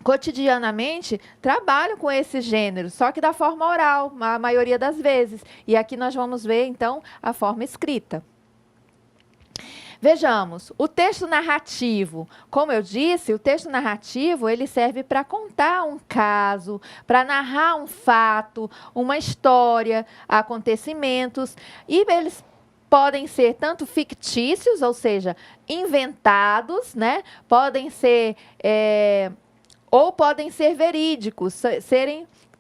cotidianamente trabalham com esses gêneros, só que da forma oral, a maioria das vezes. E aqui nós vamos ver, então, a forma escrita. Vejamos, o texto narrativo. Como eu disse, o texto narrativo ele serve para contar um caso, para narrar um fato, uma história, acontecimentos, e eles podem ser tanto fictícios, ou seja, inventados, né? Podem ser ou podem ser verídicos,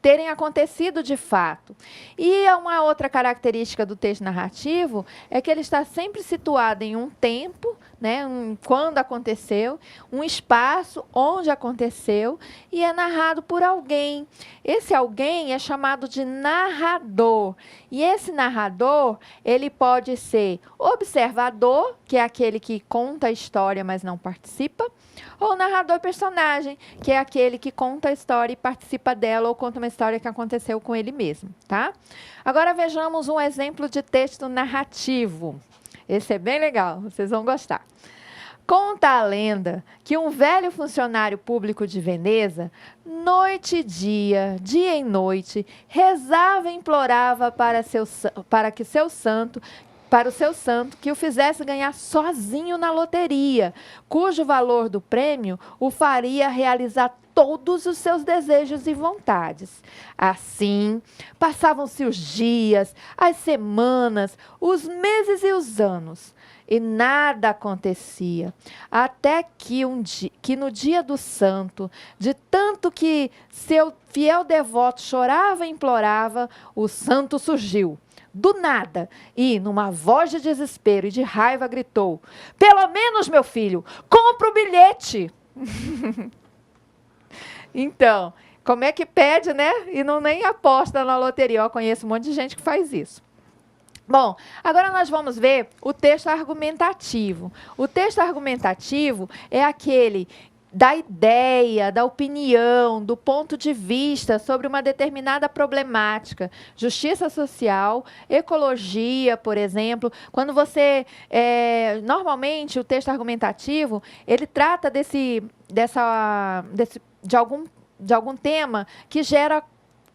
terem acontecido de fato. E uma outra característica do texto narrativo é que ele está sempre situado em um tempo, né, quando aconteceu, um espaço onde aconteceu e é narrado por alguém. Esse alguém é chamado de narrador. E esse narrador, ele pode ser observador, que é aquele que conta a história, mas não participa, ou narrador personagem, que é aquele que conta a história e participa dela, ou conta uma história que aconteceu com ele mesmo, tá? Agora vejamos um exemplo de texto narrativo. Esse é bem legal, vocês vão gostar. Conta a lenda que um velho funcionário público de Veneza, noite e dia e noite, rezava e implorava para o seu santo que o fizesse ganhar sozinho na loteria, cujo valor do prêmio o faria realizar todos os seus desejos e vontades. Assim, passavam-se os dias, as semanas, os meses e os anos, e nada acontecia, até que no dia do santo, de tanto que seu fiel devoto chorava e implorava, o santo surgiu do nada, e, numa voz de desespero e de raiva, gritou: "Pelo menos, meu filho, compra o bilhete!" Então, como é que pede, né? E não nem aposta na loteria. Eu conheço um monte de gente que faz isso. Bom, agora nós vamos ver o texto argumentativo. O texto argumentativo é aquele da ideia, da opinião, do ponto de vista sobre uma determinada problemática. Justiça social, ecologia, por exemplo. Quando você... normalmente, o texto argumentativo, ele trata de algum tema que gera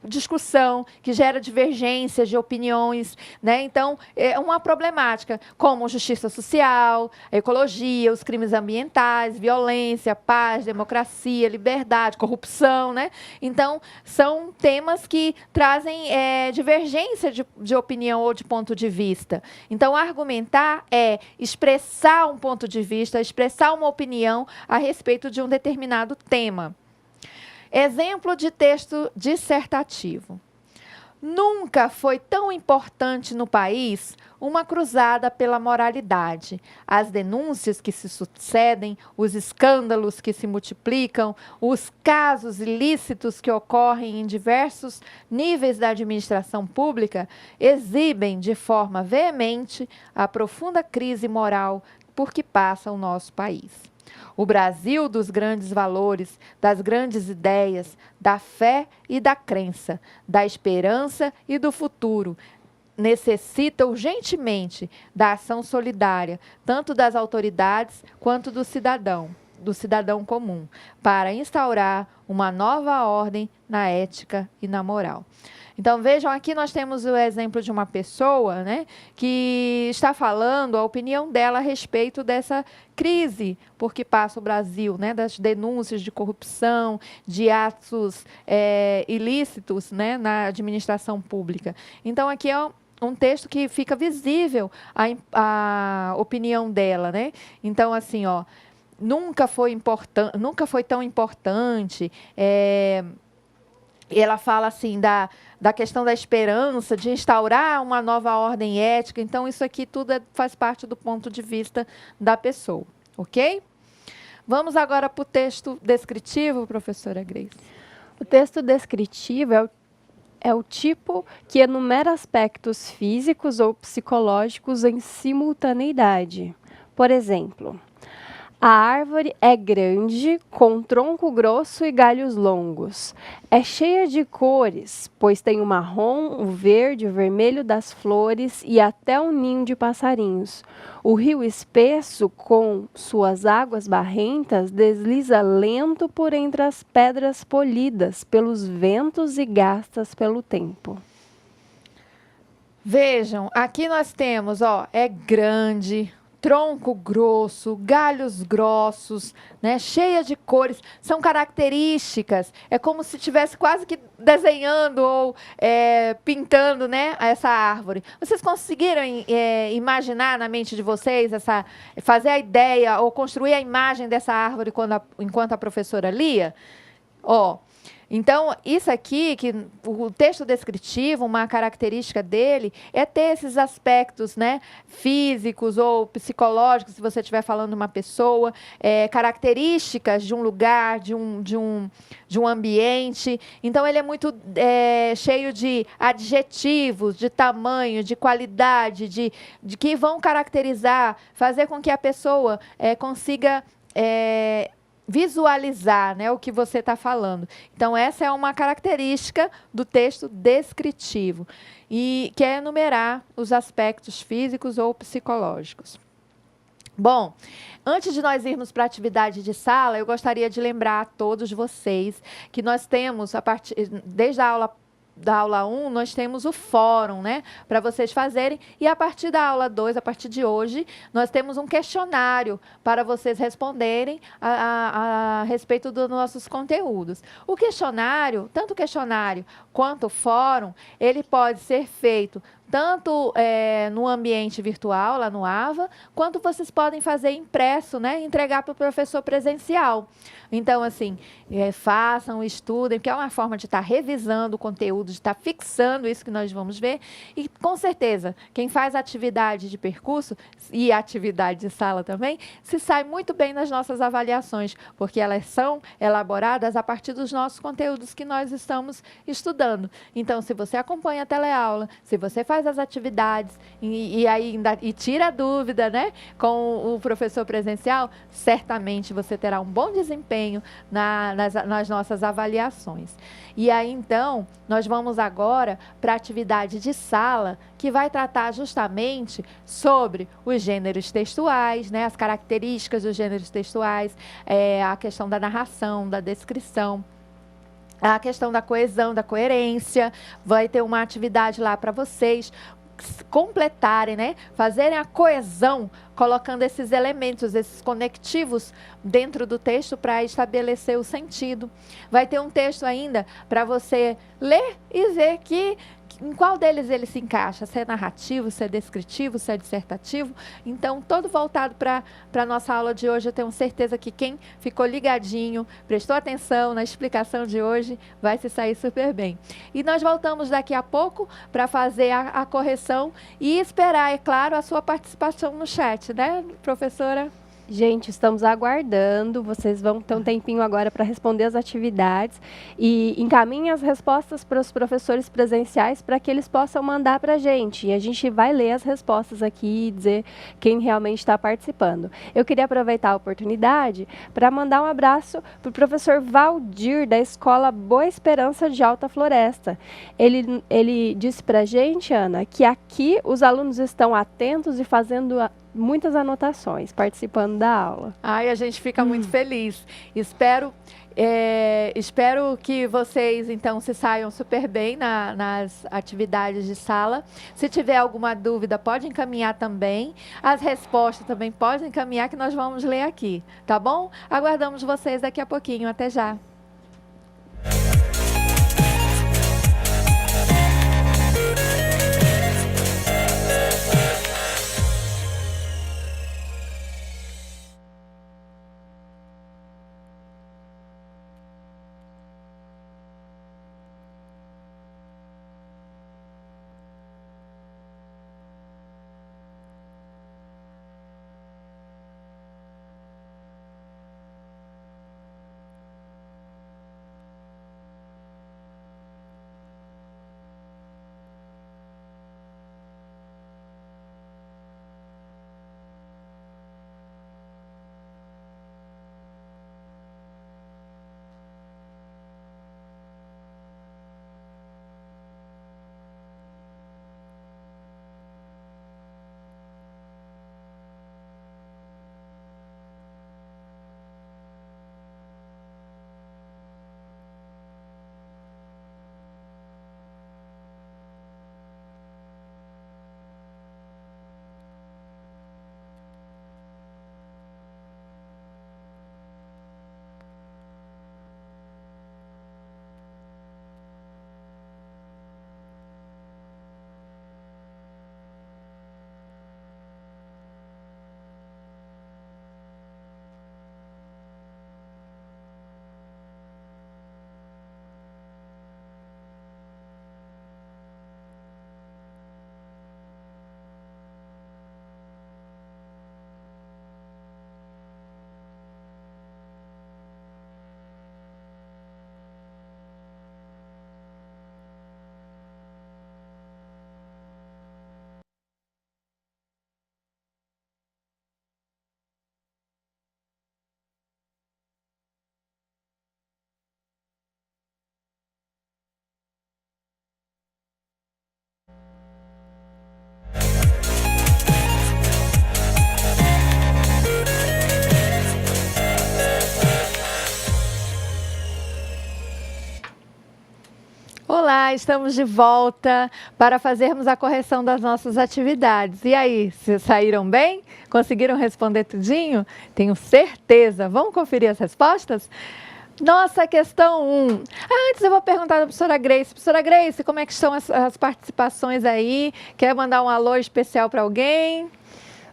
discussão, que gera divergências de opiniões, né? Então, é uma problemática como justiça social, ecologia, os crimes ambientais, violência, paz, democracia, liberdade, corrupção, né? Então, são temas que trazem divergência de opinião ou de ponto de vista. Então, argumentar é expressar um ponto de vista, expressar uma opinião a respeito de um determinado tema. Exemplo de texto dissertativo. Nunca foi tão importante no país uma cruzada pela moralidade. As denúncias que se sucedem, os escândalos que se multiplicam, os casos ilícitos que ocorrem em diversos níveis da administração pública exibem de forma veemente a profunda crise moral por que passa o nosso país. O Brasil dos grandes valores, das grandes ideias, da fé e da crença, da esperança e do futuro, necessita urgentemente da ação solidária, tanto das autoridades quanto do cidadão. do cidadão comum, para instaurar uma nova ordem na ética e na moral. Então, vejam, aqui nós temos o exemplo de uma pessoa, né, que está falando a opinião dela a respeito dessa crise por que passa o Brasil, né, das denúncias de corrupção, de atos ilícitos, né, na administração pública. Então, aqui é um texto que fica visível a opinião dela, né? Então, assim, ó, nunca foi tão importante. Ela fala assim da questão da esperança, de instaurar uma nova ordem ética. Então, isso aqui tudo faz parte do ponto de vista da pessoa, ok? Vamos agora para o texto descritivo, professora Grace. O texto descritivo é o tipo que enumera aspectos físicos ou psicológicos em simultaneidade. Por exemplo, a árvore é grande, com tronco grosso e galhos longos. É cheia de cores, pois tem o marrom, o verde, o vermelho das flores e até um ninho de passarinhos. O rio espesso, com suas águas barrentas, desliza lento por entre as pedras polidas pelos ventos e gastas pelo tempo. Vejam, aqui nós temos, ó, é grande, tronco grosso, galhos grossos, né, cheia de cores, são características, é como se estivesse quase que desenhando ou pintando, né, essa árvore. Vocês conseguiram imaginar na mente de vocês, fazer a ideia ou construir a imagem dessa árvore enquanto a professora lia? Ó, então, isso aqui, que o texto descritivo, uma característica dele, é ter esses aspectos, né, físicos ou psicológicos, se você estiver falando de uma pessoa, características de um lugar, de um ambiente. Então, ele é muito cheio de adjetivos, de tamanho, de qualidade, de que vão caracterizar, fazer com que a pessoa consiga visualizar, né, o que você está falando. Então, essa é uma característica do texto descritivo, e que é enumerar os aspectos físicos ou psicológicos. Bom, antes de nós irmos para a atividade de sala, eu gostaria de lembrar a todos vocês que nós temos, desde a aula 1, nós temos o fórum, né, para vocês fazerem, e a partir da aula 2, a partir de hoje, nós temos um questionário para vocês responderem a respeito dos nossos conteúdos. O questionário, tanto o questionário quanto o fórum, ele pode ser feito tanto no ambiente virtual, lá no AVA, quanto vocês podem fazer impresso, né, e entregar para o professor presencial. Então, assim, façam, estudem, porque é uma forma de estar revisando o conteúdo, de estar fixando isso que nós vamos ver. E, com certeza, quem faz atividade de percurso e atividade de sala também, se sai muito bem nas nossas avaliações, porque elas são elaboradas a partir dos nossos conteúdos que nós estamos estudando. Então, se você acompanha a teleaula, se você faz as atividades e tira a dúvida, né, com o professor presencial, certamente você terá um bom desempenho nas nossas avaliações. E aí, então, nós vamos agora para a atividade de sala, que vai tratar justamente sobre os gêneros textuais, né, as características dos gêneros textuais, a questão da narração, da descrição, a questão da coesão, da coerência. Vai ter uma atividade lá para vocês completarem, né, fazerem a coesão, colocando esses elementos, esses conectivos dentro do texto para estabelecer o sentido. Vai ter um texto ainda para você ler e ver em qual deles ele se encaixa, se é narrativo, se é descritivo, se é dissertativo. Então, todo voltado para a nossa aula de hoje. Eu tenho certeza que quem ficou ligadinho, prestou atenção na explicação de hoje, vai se sair super bem. E nós voltamos daqui a pouco para fazer a correção e esperar, é claro, a sua participação no chat, né, professora? Gente, estamos aguardando, vocês vão ter um tempinho agora para responder as atividades e encaminhem as respostas para os professores presenciais para que eles possam mandar para a gente. E a gente vai ler as respostas aqui e dizer quem realmente está participando. Eu queria aproveitar a oportunidade para mandar um abraço para o professor Valdir, da Escola Boa Esperança de Alta Floresta. Ele disse para a gente, Ana, que aqui os alunos estão atentos e fazendo muitas anotações participando da aula. Ai, a gente fica muito feliz. Espero que vocês, então, se saiam super bem nas atividades de sala. Se tiver alguma dúvida, pode encaminhar também. As respostas também podem encaminhar, que nós vamos ler aqui, tá bom? Aguardamos vocês daqui a pouquinho. Até já. Olá, estamos de volta para fazermos a correção das nossas atividades. E aí, se saíram bem? Conseguiram responder tudinho? Tenho certeza. Vamos conferir as respostas? Nossa questão 1. Antes eu vou perguntar da professora Grace. Professora Grace, como é que estão as participações aí? Quer mandar um alô especial para alguém?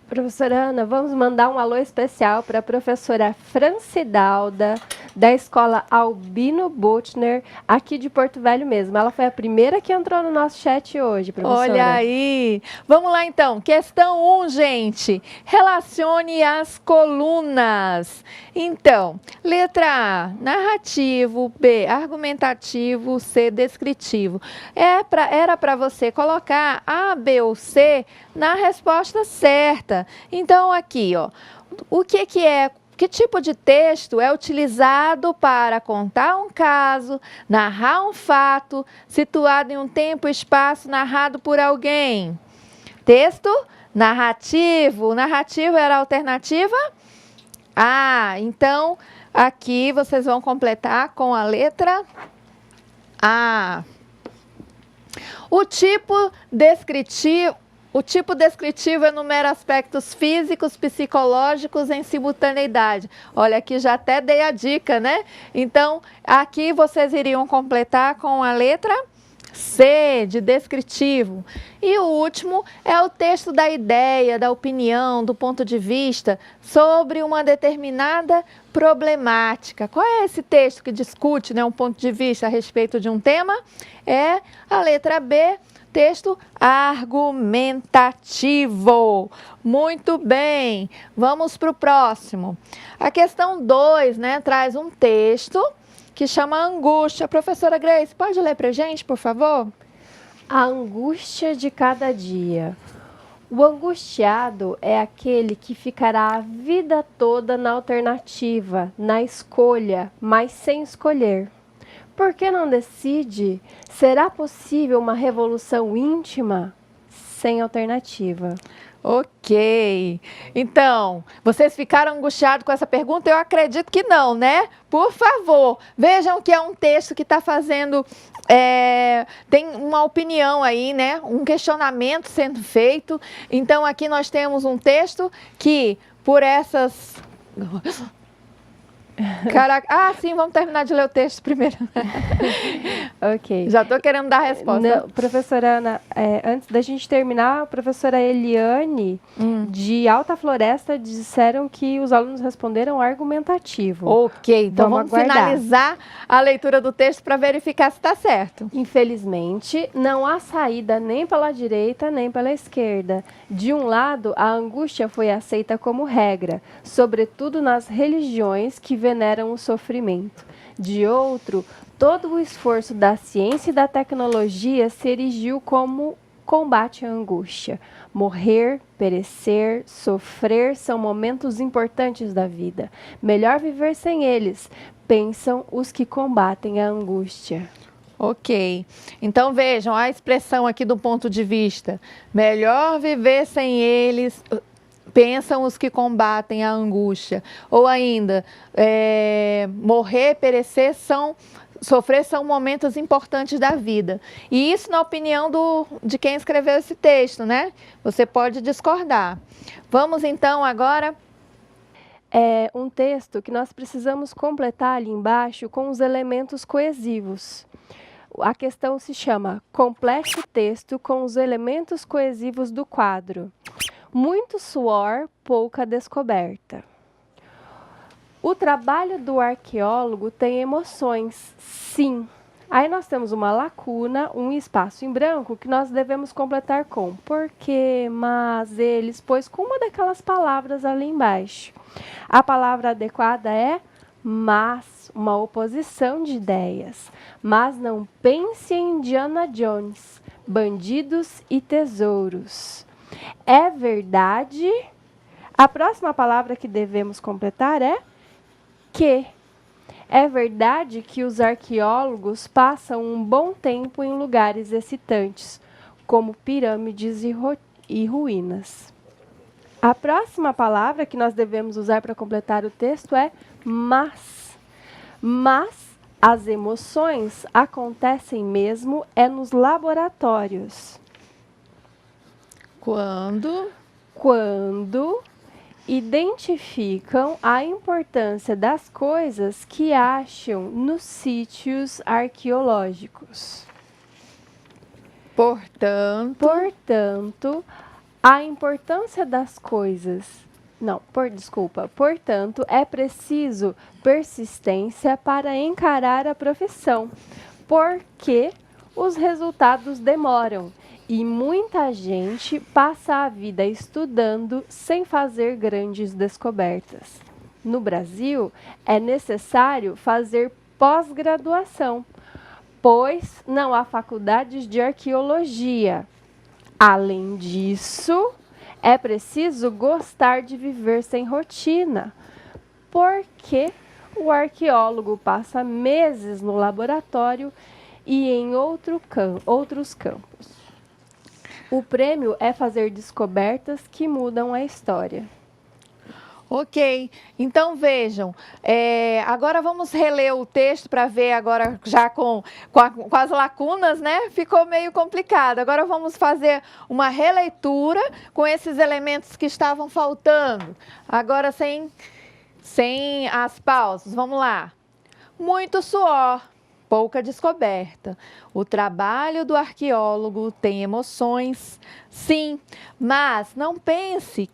Professora Ana, vamos mandar um alô especial para a professora Francidalda, da escola Albino Butner, aqui de Porto Velho mesmo. Ela foi a primeira que entrou no nosso chat hoje, professora. Olha aí. Vamos lá, então. Questão 1, gente. Relacione as colunas. Então, letra A, narrativo. B, argumentativo. C, descritivo. Era para você colocar A, B ou C na resposta certa. Então, aqui, ó, que tipo de texto é utilizado para contar um caso, narrar um fato, situado em um tempo e espaço narrado por alguém? Texto narrativo. Narrativo era a alternativa A. Então, aqui vocês vão completar com a letra A. O tipo descritivo enumera aspectos físicos, psicológicos em simultaneidade. Olha, aqui já até dei a dica, né? Então, aqui vocês iriam completar com a letra C, de descritivo. E o último é o texto da ideia, da opinião, do ponto de vista sobre uma determinada problemática. Qual é esse texto que discute, né, um ponto de vista a respeito de um tema? É a letra B, texto argumentativo. Muito bem, vamos para o próximo. A questão 2, né, traz um texto que chama Angústia. Professora Grace, pode ler para a gente, por favor? A angústia de cada dia. O angustiado é aquele que ficará a vida toda na alternativa, na escolha, mas sem escolher. Por que não decide? Será possível uma revolução íntima? sem alternativa. Ok. Então, vocês ficaram angustiados com essa pergunta? Eu acredito que não, né? Por favor, vejam que é um texto que está fazendo... tem uma opinião aí, né? Um questionamento sendo feito. Então, aqui nós temos um texto que, por essas... Caraca. Ah, sim, vamos terminar de ler o texto primeiro. Ok. Já estou querendo dar a resposta. Não, professora Ana, antes da gente terminar, a professora Eliane, de Alta Floresta, disseram que os alunos responderam argumentativo. Ok, então vamos aguardar. finalizar a leitura do texto para verificar se está certo. Infelizmente, não há saída nem pela direita nem pela esquerda. De um lado, a angústia foi aceita como regra, sobretudo nas religiões que veneram o sofrimento. De outro, todo o esforço da ciência e da tecnologia se erigiu como combate à angústia. Morrer, perecer, sofrer são momentos importantes da vida. Melhor viver sem eles, pensam os que combatem a angústia. Ok, então vejam a expressão aqui do ponto de vista. Melhor viver sem eles, pensam os que combatem a angústia. Ou ainda, morrer, perecer, sofrer são momentos importantes da vida. E isso na opinião de quem escreveu esse texto, né? Você pode discordar. Vamos então agora... É um texto que nós precisamos completar ali embaixo com os elementos coesivos. A questão se chama Complete o texto com os elementos coesivos do quadro. Muito suor, pouca descoberta. O trabalho do arqueólogo tem emoções, sim. Aí nós temos uma lacuna, um espaço em branco que nós devemos completar com porque, mas, eles, pois, com uma daquelas palavras ali embaixo. A palavra adequada é mas, uma oposição de ideias. Mas não pense em Indiana Jones, bandidos e tesouros. É verdade. A próxima palavra que devemos completar é que. É verdade que os arqueólogos passam um bom tempo em lugares excitantes, como pirâmides e ruínas. A próxima palavra que nós devemos usar para completar o texto é mas. Mas as emoções acontecem mesmo nos laboratórios. Quando identificam a importância das coisas que acham nos sítios arqueológicos. Portanto, a importância das coisas... Portanto, é preciso persistência para encarar a profissão, porque os resultados demoram e muita gente passa a vida estudando sem fazer grandes descobertas. No Brasil, é necessário fazer pós-graduação, pois não há faculdades de arqueologia. Além disso, é preciso gostar de viver sem rotina, porque o arqueólogo passa meses no laboratório e em outros campos. O prêmio é fazer descobertas que mudam a história. Ok, então vejam, agora vamos reler o texto para ver agora já com as lacunas, né? Ficou meio complicado. Agora vamos fazer uma releitura com esses elementos que estavam faltando. Agora sem as pausas, vamos lá. Muito suor, pouca descoberta. O trabalho do arqueólogo tem emoções, sim, mas não pense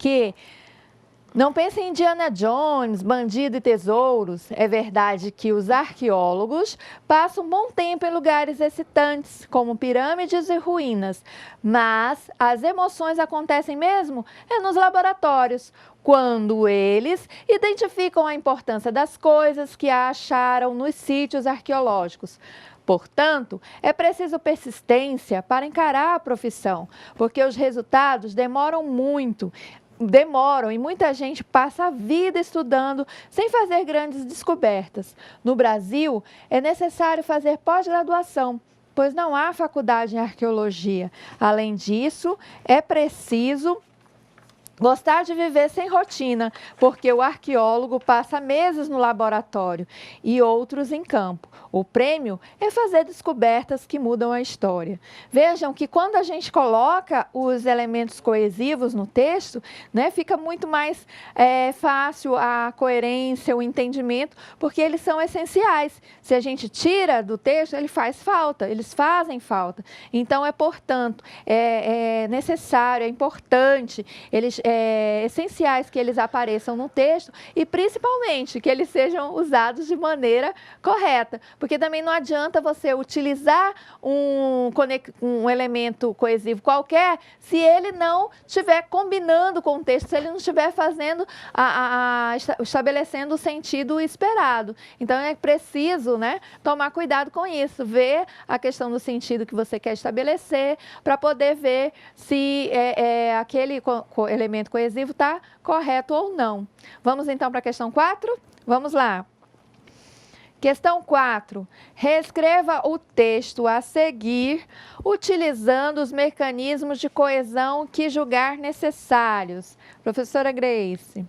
em Indiana Jones, bandido e tesouros. É verdade que os arqueólogos passam um bom tempo em lugares excitantes, como pirâmides e ruínas, mas as emoções acontecem mesmo nos laboratórios, quando eles identificam a importância das coisas que acharam nos sítios arqueológicos. Portanto, é preciso persistência para encarar a profissão, porque os resultados demoram e muita gente passa a vida estudando sem fazer grandes descobertas. No Brasil, é necessário fazer pós-graduação, pois não há faculdade em arqueologia. Além disso, é preciso gostar de viver sem rotina, porque o arqueólogo passa meses no laboratório e outros em campo. O prêmio é fazer descobertas que mudam a história. Vejam que quando a gente coloca os elementos coesivos no texto, né, fica muito mais fácil a coerência, o entendimento, porque eles são essenciais. Se a gente tira do texto, eles fazem falta. Então, portanto, é necessário, é importante, essenciais que eles apareçam no texto e, principalmente, que eles sejam usados de maneira correta. Porque também não adianta você utilizar um elemento coesivo qualquer se ele não estiver combinando com o texto, se ele não estiver fazendo, estabelecendo o sentido esperado. Então, é preciso, né, tomar cuidado com isso, ver a questão do sentido que você quer estabelecer para poder ver se aquele elemento coesivo está correto ou não. Vamos então para a questão 4? Vamos lá. Questão 4. Reescreva o texto a seguir, utilizando os mecanismos de coesão que julgar necessários. Professora Grace.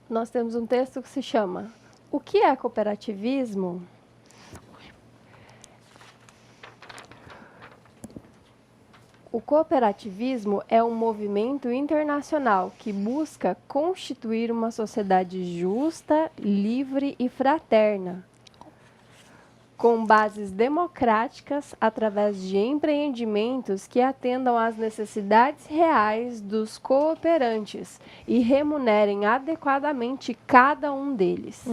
Nós temos um texto que se chama O que é cooperativismo? O cooperativismo é um movimento internacional que busca constituir uma sociedade justa, livre e fraterna, com bases democráticas através de empreendimentos que atendam às necessidades reais dos cooperantes e remunerem adequadamente cada um deles.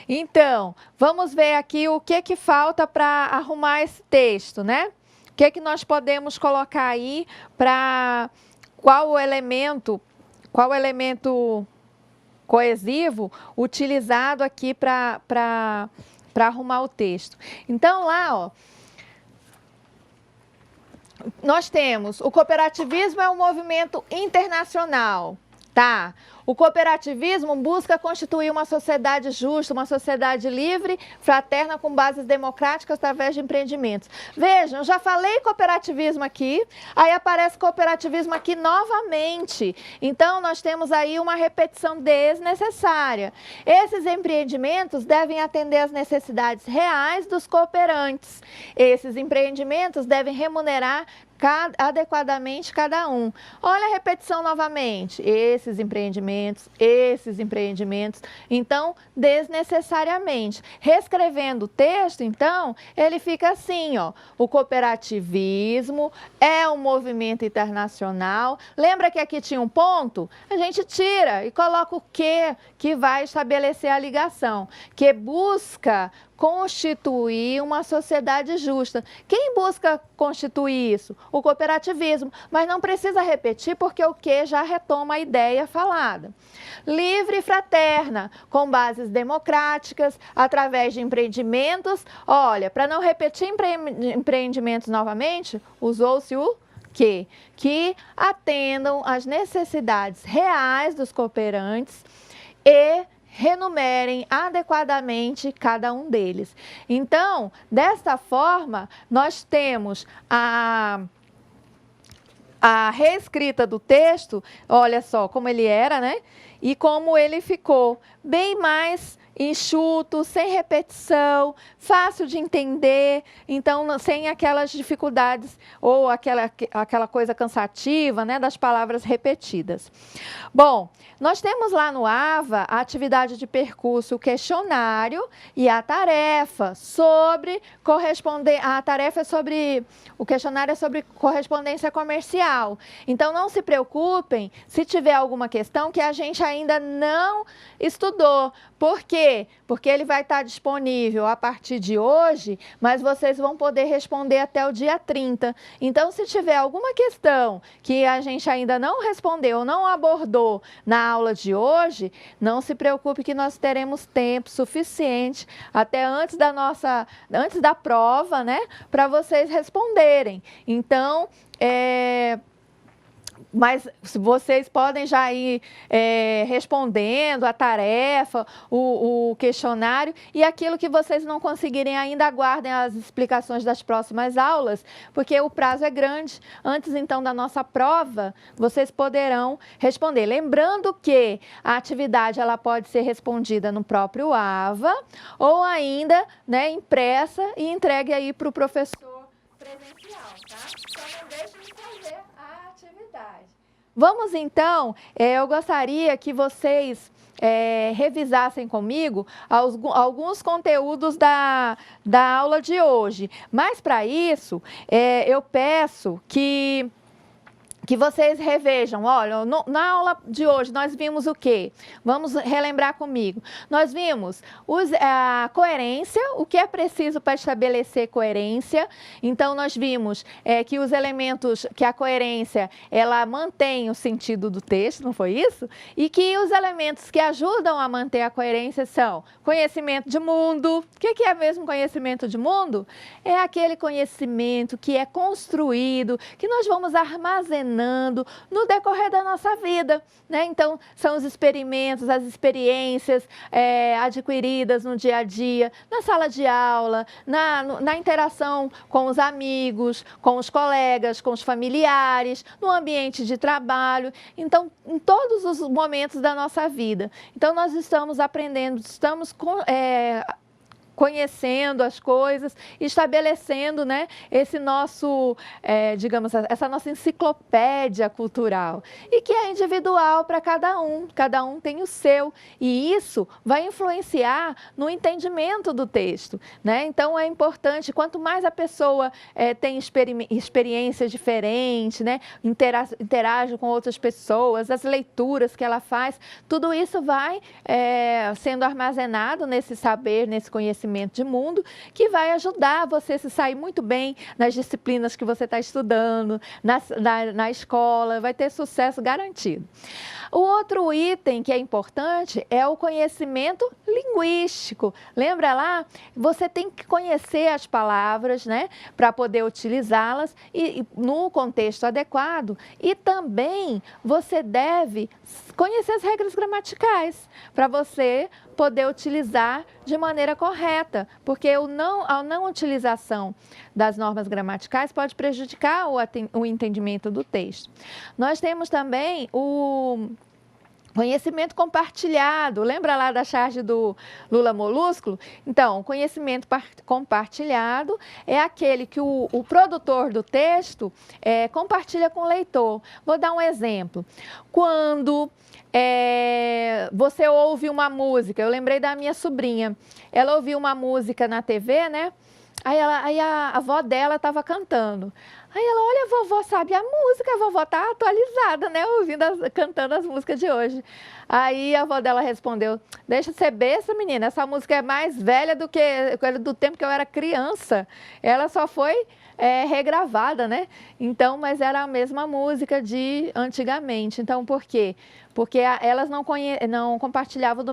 Então, vamos ver aqui o que falta para arrumar esse texto, né? O que nós podemos colocar aí para qual elemento coesivo utilizado aqui para arrumar o texto. Então, lá, ó, nós temos o cooperativismo é um movimento internacional, tá? O cooperativismo busca constituir uma sociedade justa, uma sociedade livre, fraterna, com bases democráticas através de empreendimentos. Vejam, já falei cooperativismo aqui, aí aparece cooperativismo aqui novamente. Então, nós temos aí uma repetição desnecessária. Esses empreendimentos devem atender às necessidades reais dos cooperantes. Esses empreendimentos devem remunerar adequadamente cada um. Olha a repetição novamente. Esses empreendimentos. Então, desnecessariamente. Reescrevendo o texto, então, ele fica assim, ó. O cooperativismo é um movimento internacional. Lembra que aqui tinha um ponto? A gente tira e coloca o que vai estabelecer a ligação. Que busca constituir uma sociedade justa. Quem busca constituir isso? O cooperativismo, mas não precisa repetir porque o que já retoma a ideia falada. Livre e fraterna, com bases democráticas, através de empreendimentos. Olha, para não repetir empreendimentos novamente, usou-se o que atendam às necessidades reais dos cooperantes e renumerem adequadamente cada um deles. Então, desta forma, nós temos a reescrita do texto, olha só como ele era, né? E como ele ficou bem mais enxuto, sem repetição, fácil de entender, então sem aquelas dificuldades ou aquela coisa cansativa, né, das palavras repetidas. Bom, nós temos lá no AVA a atividade de percurso, o questionário e a tarefa sobre o questionário é sobre correspondência comercial. Então não se preocupem se tiver alguma questão que a gente ainda não estudou. Por quê? Porque ele vai estar disponível a partir de hoje, mas vocês vão poder responder até o dia 30. Então, se tiver alguma questão que a gente ainda não respondeu, não abordou na aula de hoje, não se preocupe que nós teremos tempo suficiente até antes da prova, né, para vocês responderem. Então, Mas vocês podem já ir respondendo a tarefa, o questionário, e aquilo que vocês não conseguirem ainda, aguardem as explicações das próximas aulas, porque o prazo é grande. Antes, então, da nossa prova, vocês poderão responder. Lembrando que a atividade ela pode ser respondida no próprio AVA, ou ainda, né, impressa e entregue aí para o professor presencial, tá? Então, não deixem de fazer a atividade. Vamos então, eu gostaria que vocês revisassem comigo alguns conteúdos da aula de hoje. Mas para isso, eu peço que vocês revejam. Olha, na aula de hoje nós vimos o quê? Vamos relembrar comigo. Nós vimos a coerência, o que é preciso para estabelecer coerência. Então, nós vimos que os elementos, que a coerência, ela mantém o sentido do texto, não foi isso? E que os elementos que ajudam a manter a coerência são conhecimento de mundo. O que é mesmo conhecimento de mundo? É aquele conhecimento que é construído, que nós vamos armazenar no decorrer da nossa vida, né? Então, são os experimentos, as experiências adquiridas no dia a dia, na sala de aula, na interação com os amigos, com os colegas, com os familiares, no ambiente de trabalho. Então, em todos os momentos da nossa vida. Então, nós estamos aprendendo, estamos conhecendo as coisas, estabelecendo, né, esse nosso, digamos, essa nossa enciclopédia cultural, e que é individual para cada um tem o seu, e isso vai influenciar no entendimento do texto, né? Então, é importante, quanto mais a pessoa tem experiências diferentes, né, interage com outras pessoas, as leituras que ela faz, tudo isso vai sendo armazenado nesse saber, nesse conhecimento de mundo, que vai ajudar você a se sair muito bem nas disciplinas que você está estudando, na escola, vai ter sucesso garantido. O outro item que é importante é o conhecimento linguístico. Lembra lá? Você tem que conhecer as palavras, né, para poder utilizá-las e no contexto adequado, e também você deve conhecer as regras gramaticais para você poder utilizar de maneira correta, porque a não utilização das normas gramaticais pode prejudicar o entendimento do texto. Nós temos também o conhecimento compartilhado. Lembra lá da charge do Lula Molúsculo? Então, conhecimento compartilhado é aquele que o produtor do texto compartilha com o leitor. Vou dar um exemplo. Quando você ouve uma música, eu lembrei da minha sobrinha, ela ouviu uma música na TV, né? Aí a avó dela estava cantando. Aí ela, olha, a vovó sabe a música, a vovó está atualizada, né? Cantando as músicas de hoje. Aí a avó dela respondeu, deixa de ser besta, menina, essa música é mais velha do que do tempo que eu era criança. Ela só foi regravada, né? Então, mas era a mesma música de antigamente. Então, por quê? Porque elas não compartilhavam do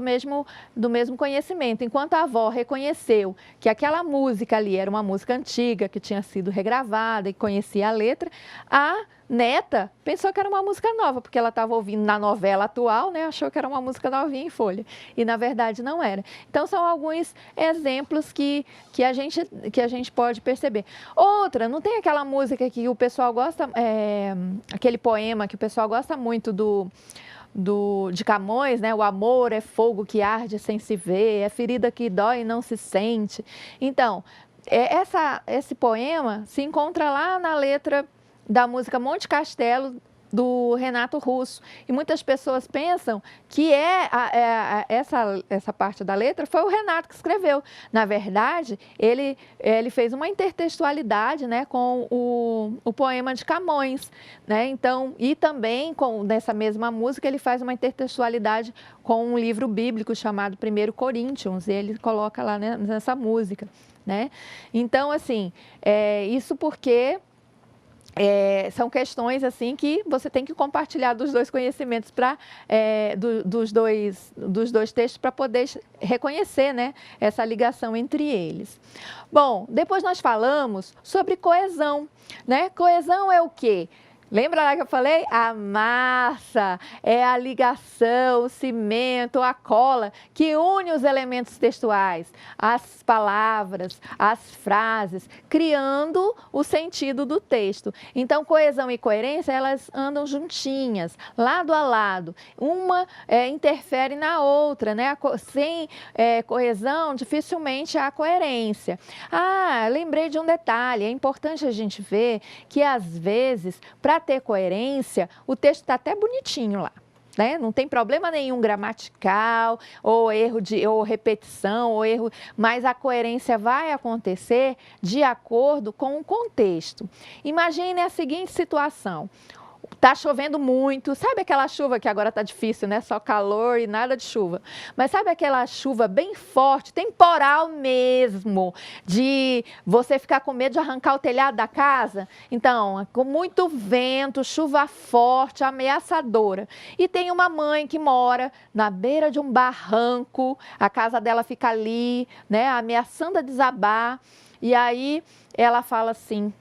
mesmo conhecimento. Enquanto a avó reconheceu que aquela música ali era uma música antiga, que tinha sido regravada e conhecia a letra, a neta pensou que era uma música nova, porque ela estava ouvindo na novela atual, né? Achou que era uma música novinha em folha. E, na verdade, não era. Então, são alguns exemplos que a gente pode perceber. Outra, não tem aquela música que o pessoal gosta, aquele poema que o pessoal gosta muito de Camões, né? O amor é fogo que arde sem se ver, é ferida que dói e não se sente. Então, esse poema se encontra lá na letra da música Monte Castelo, do Renato Russo. E muitas pessoas pensam que essa parte da letra foi o Renato que escreveu. Na verdade, ele fez uma intertextualidade, né, com o poema de Camões, né? Então, e também nessa mesma música ele faz uma intertextualidade com um livro bíblico chamado 1 Coríntios, e ele coloca lá, né, nessa música, né? Então, assim, isso porque são questões assim que você tem que compartilhar dos dois conhecimentos dos dois textos para poder reconhecer, né, essa ligação entre eles. Bom, depois nós falamos sobre coesão, né? Coesão é o quê? Lembra lá que eu falei? A massa é a ligação, o cimento, a cola que une os elementos textuais, as palavras, as frases, criando o sentido do texto. Então, coesão e coerência, elas andam juntinhas, lado a lado. Uma interfere na outra, né? Sem coesão, dificilmente há coerência. Ah, lembrei de um detalhe. É importante a gente ver que, às vezes, para ter coerência, o texto está até bonitinho lá. Né? Não tem problema nenhum gramatical, ou erro ou repetição, ou erro, mas a coerência vai acontecer de acordo com o contexto. Imagine a seguinte situação. Tá chovendo muito, sabe aquela chuva que agora tá difícil, né? Só calor e nada de chuva. Mas sabe aquela chuva bem forte, temporal mesmo, de você ficar com medo de arrancar o telhado da casa? Então, com muito vento, chuva forte, ameaçadora. E tem uma mãe que mora na beira de um barranco, a casa dela fica ali, né? Ameaçando a desabar. E aí ela fala assim...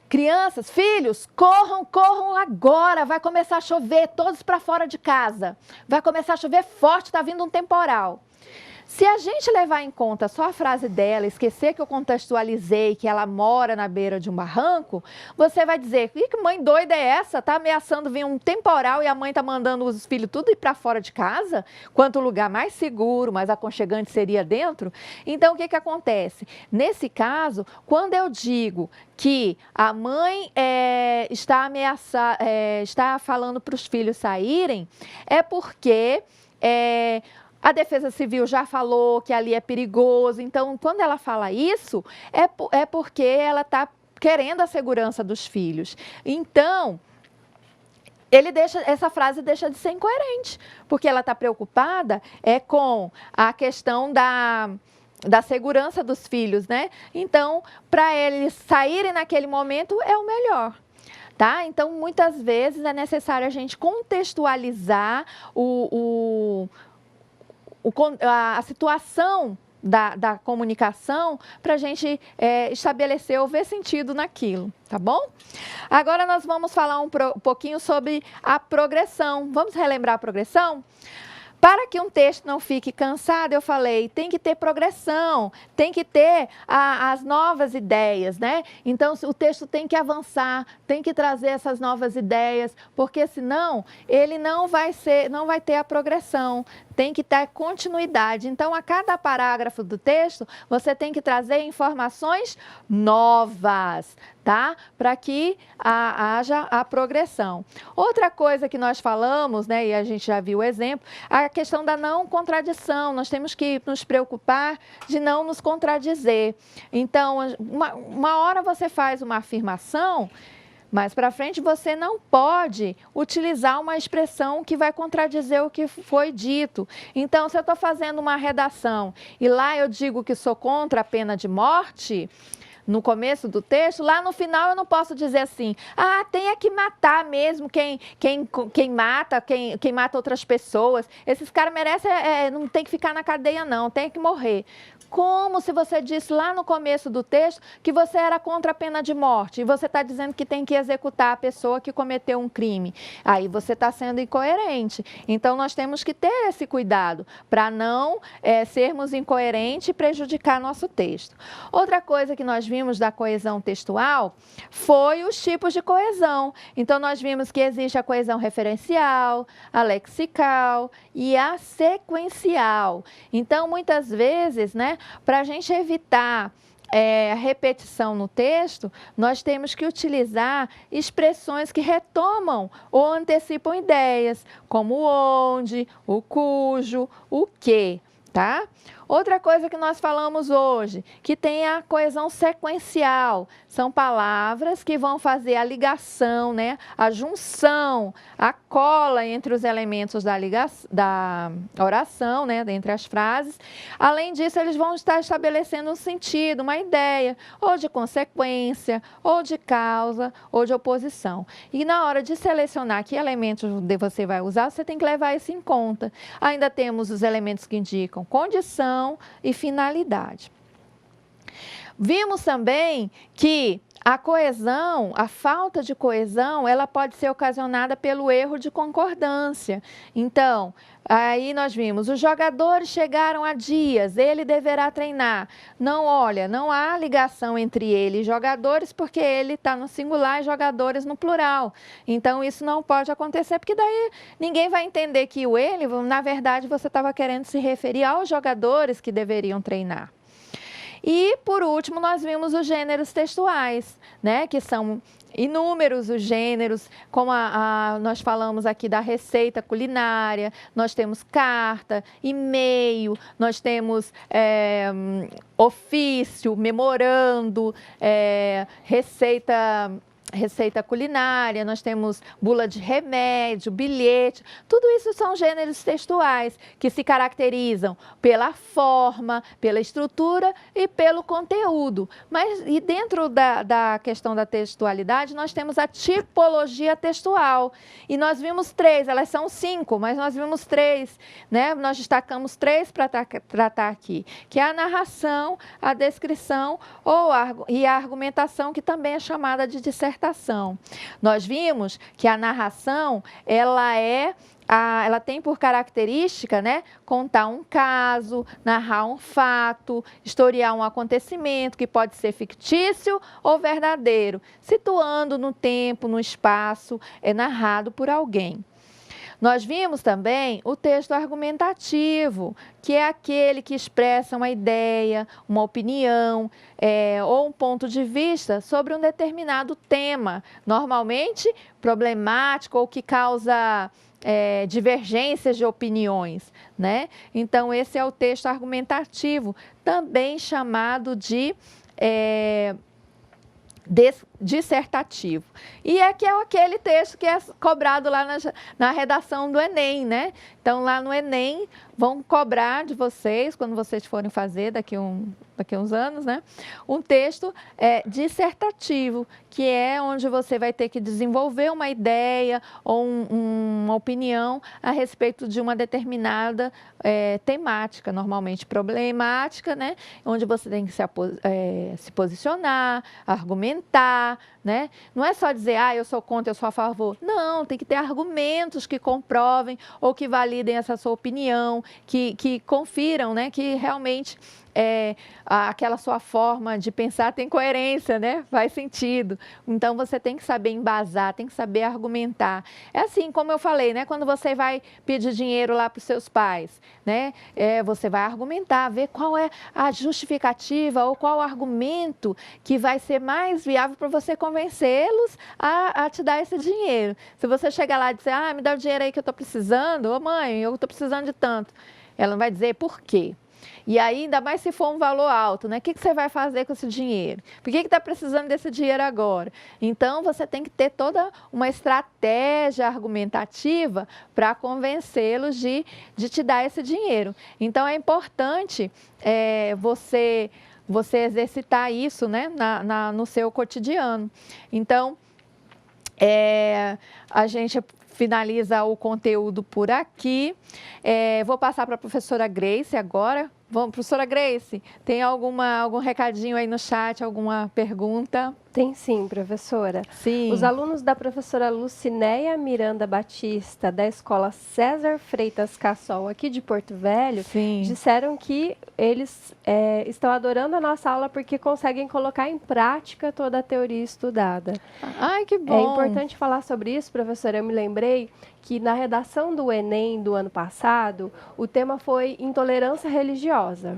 Crianças, filhos, corram, corram agora, vai começar a chover, todos para fora de casa. Vai começar a chover forte, está vindo um temporal. Se a gente levar em conta só a frase dela, esquecer que eu contextualizei que ela mora na beira de um barranco, você vai dizer, que mãe doida é essa? Está ameaçando vir um temporal e a mãe está mandando os filhos tudo ir para fora de casa? Quanto lugar mais seguro, mais aconchegante seria dentro? Então, o que acontece? Nesse caso, quando eu digo que a mãe está falando para os filhos saírem, é porque... a Defesa Civil já falou que ali é perigoso, então, quando ela fala isso, é porque ela está querendo a segurança dos filhos. Então, essa frase deixa de ser incoerente, porque ela está preocupada com a questão da segurança dos filhos, né? Então, para eles saírem naquele momento, é o melhor. Tá? Então, muitas vezes é necessário a gente contextualizar a situação da comunicação para a gente estabelecer ou ver sentido naquilo, tá bom? Agora nós vamos falar um pouquinho sobre a progressão. Vamos relembrar a progressão? Para que um texto não fique cansado, eu falei, tem que ter progressão, tem que ter as novas ideias, né? Então, o texto tem que avançar, tem que trazer essas novas ideias, porque senão ele não vai ter a progressão, tem que ter continuidade. Então, a cada parágrafo do texto, você tem que trazer informações novas, tá? Para que haja a progressão. Outra coisa que nós falamos, né, e a gente já viu o exemplo, a questão da não contradição. Nós temos que nos preocupar de não nos contradizer. Então, uma hora você faz uma afirmação, mais para frente você não pode utilizar uma expressão que vai contradizer o que foi dito. Então, se eu estou fazendo uma redação e lá eu digo que sou contra a pena de morte, no começo do texto, lá no final eu não posso dizer assim, tem que matar mesmo quem mata outras pessoas. Esses caras merecem, não tem que ficar na cadeia não, tem que morrer. Como se você disse lá no começo do texto que você era contra a pena de morte e você está dizendo que tem que executar a pessoa que cometeu um crime. Aí você está sendo incoerente. Então, nós temos que ter esse cuidado para não sermos incoerentes e prejudicar nosso texto. Outra coisa que nós vimos da coesão textual foi os tipos de coesão. Então, nós vimos que existe a coesão referencial, a lexical e a sequencial. Então, muitas vezes, né, para a gente evitar a repetição no texto, nós temos que utilizar expressões que retomam ou antecipam ideias, como o onde, o cujo, o que, tá? Outra coisa que nós falamos hoje, que tem a coesão sequencial, são palavras que vão fazer a ligação, né? A junção, a cola entre os elementos da oração, né? Entre as frases. Além disso, eles vão estar estabelecendo um sentido, uma ideia, ou de consequência, ou de causa, ou de oposição. E na hora de selecionar que elementos você vai usar, você tem que levar isso em conta. Ainda temos os elementos que indicam condição e finalidade. Vimos também que A coesão, a falta de coesão, ela pode ser ocasionada pelo erro de concordância. Então, aí nós vimos, os jogadores chegaram há dias, ele deverá treinar. Não, olha, não há ligação entre ele e jogadores, porque ele está no singular e jogadores no plural. Então, isso não pode acontecer, porque daí ninguém vai entender que o ele, na verdade, você estava querendo se referir aos jogadores que deveriam treinar. E, por último, nós vimos os gêneros textuais, né, que são inúmeros os gêneros, como nós falamos aqui da receita culinária, nós temos carta, e-mail, nós temos ofício, memorando, receita culinária, nós temos bula de remédio, bilhete, tudo isso são gêneros textuais que se caracterizam pela forma, pela estrutura e pelo conteúdo. E dentro da questão da textualidade, nós temos a tipologia textual. E nós vimos 3, elas são 5, mas nós vimos 3, né? Nós destacamos 3 para tratar aqui, que é a narração, a descrição e a argumentação, que também é chamada de dissertação. Nós vimos que a narração, ela tem por característica, né, contar um caso, narrar um fato, historiar um acontecimento que pode ser fictício ou verdadeiro, situando no tempo, no espaço, é narrado por alguém. Nós vimos também o texto argumentativo, que é aquele que expressa uma ideia, uma opinião ou um ponto de vista sobre um determinado tema, normalmente problemático ou que causa divergências de opiniões, né? Então, esse é o texto argumentativo, também chamado de dissertativo. E aqui é aquele texto que é cobrado lá na redação do Enem, né? Então, lá no Enem, vão cobrar de vocês, quando vocês forem fazer daqui uns anos, né? Um texto dissertativo, que é onde você vai ter que desenvolver uma ideia ou uma opinião a respeito de uma determinada temática, normalmente problemática, né? Onde você tem que se posicionar, argumentar, né? Não é só dizer, eu sou contra, eu sou a favor. Não, tem que ter argumentos que comprovem ou que validem essa sua opinião, que confiram, né, que realmente aquela sua forma de pensar tem coerência, né? Faz sentido. Então, você tem que saber embasar, tem que saber argumentar. É assim, como eu falei, né? Quando você vai pedir dinheiro lá para os seus pais, né? Você vai argumentar, ver qual é a justificativa ou qual o argumento que vai ser mais viável para você convencê-los a te dar esse dinheiro. Se você chegar lá e dizer, me dá o dinheiro aí que eu estou precisando, ô mãe, eu estou precisando de tanto. Ela não vai dizer por quê. E aí, ainda mais se for um valor alto, né? O que você vai fazer com esse dinheiro? Por que está precisando desse dinheiro agora? Então, você tem que ter toda uma estratégia argumentativa para convencê-los de te dar esse dinheiro. Então, é importante você exercitar isso, né? No seu cotidiano. Então, a gente finaliza o conteúdo por aqui. Vou passar para a professora Grace agora. Professora Grace, tem algum recadinho aí no chat, alguma pergunta? Tem sim, professora. Sim. Os alunos da professora Lucinéia Miranda Batista, da escola César Freitas Cassol, aqui de Porto Velho, sim, disseram que eles estão adorando a nossa aula porque conseguem colocar em prática toda a teoria estudada. Ai, que bom! É importante falar sobre isso, professora. Eu me lembrei que na redação do Enem do ano passado, o tema foi intolerância religiosa.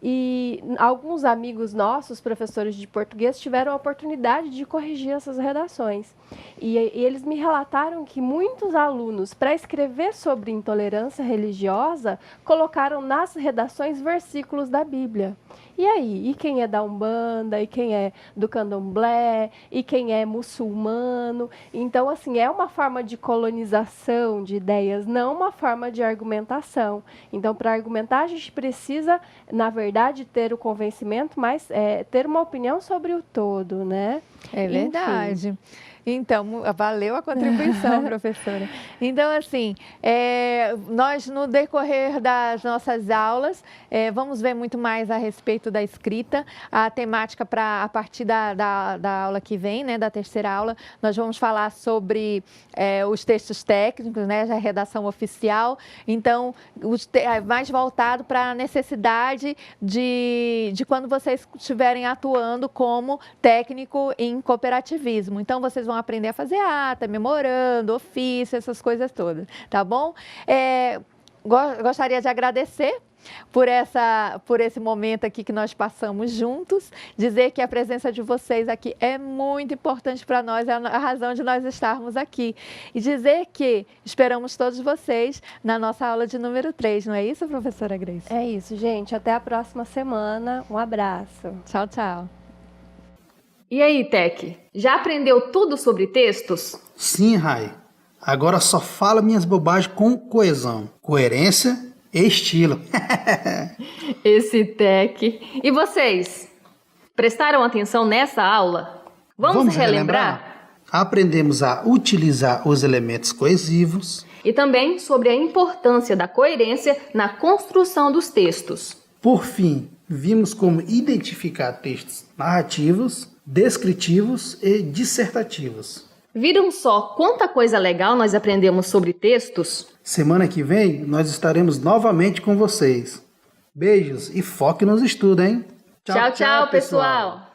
E alguns amigos nossos, professores de português, tiveram a oportunidade de corrigir essas redações. E eles me relataram que muitos alunos, para escrever sobre intolerância religiosa, colocaram nas redações versículos da Bíblia. E aí? E quem é da Umbanda? E quem é do Candomblé? E quem é muçulmano? Então, assim, é uma forma de colonização de ideias, não uma forma de argumentação. Então, para argumentar, a gente precisa, na verdade, ter o convencimento, mas ter uma opinião sobre o todo, né? É verdade. Enfim. Então, valeu a contribuição, professora. Então, assim, nós no decorrer das nossas aulas, vamos ver muito mais a respeito da escrita, a temática a partir da aula que vem, né, da terceira aula, nós vamos falar sobre os textos técnicos, né, a redação oficial, então, mais voltado para a necessidade de quando vocês estiverem atuando como técnico em cooperativismo. Então, vocês vão aprender a fazer ata, memorando, ofício, essas coisas todas, tá bom? Gostaria de agradecer por esse momento aqui que nós passamos juntos, dizer que a presença de vocês aqui é muito importante para nós, é a razão de nós estarmos aqui. E dizer que esperamos todos vocês na nossa aula de número 3, não é isso, professora Grace? É isso, gente. Até a próxima semana. Um abraço. Tchau, tchau. E aí, Tec, já aprendeu tudo sobre textos? Sim, Rai. Agora só fala minhas bobagens com coesão, coerência e estilo. Esse Tec. E vocês? Prestaram atenção nessa aula? Vamos relembrar? Aprendemos a utilizar os elementos coesivos. E também sobre a importância da coerência na construção dos textos. Por fim, vimos como identificar textos narrativos, descritivos e dissertativos. Viram só quanta coisa legal nós aprendemos sobre textos? Semana que vem, nós estaremos novamente com vocês. Beijos e foque nos estudos, hein? Tchau, tchau, pessoal!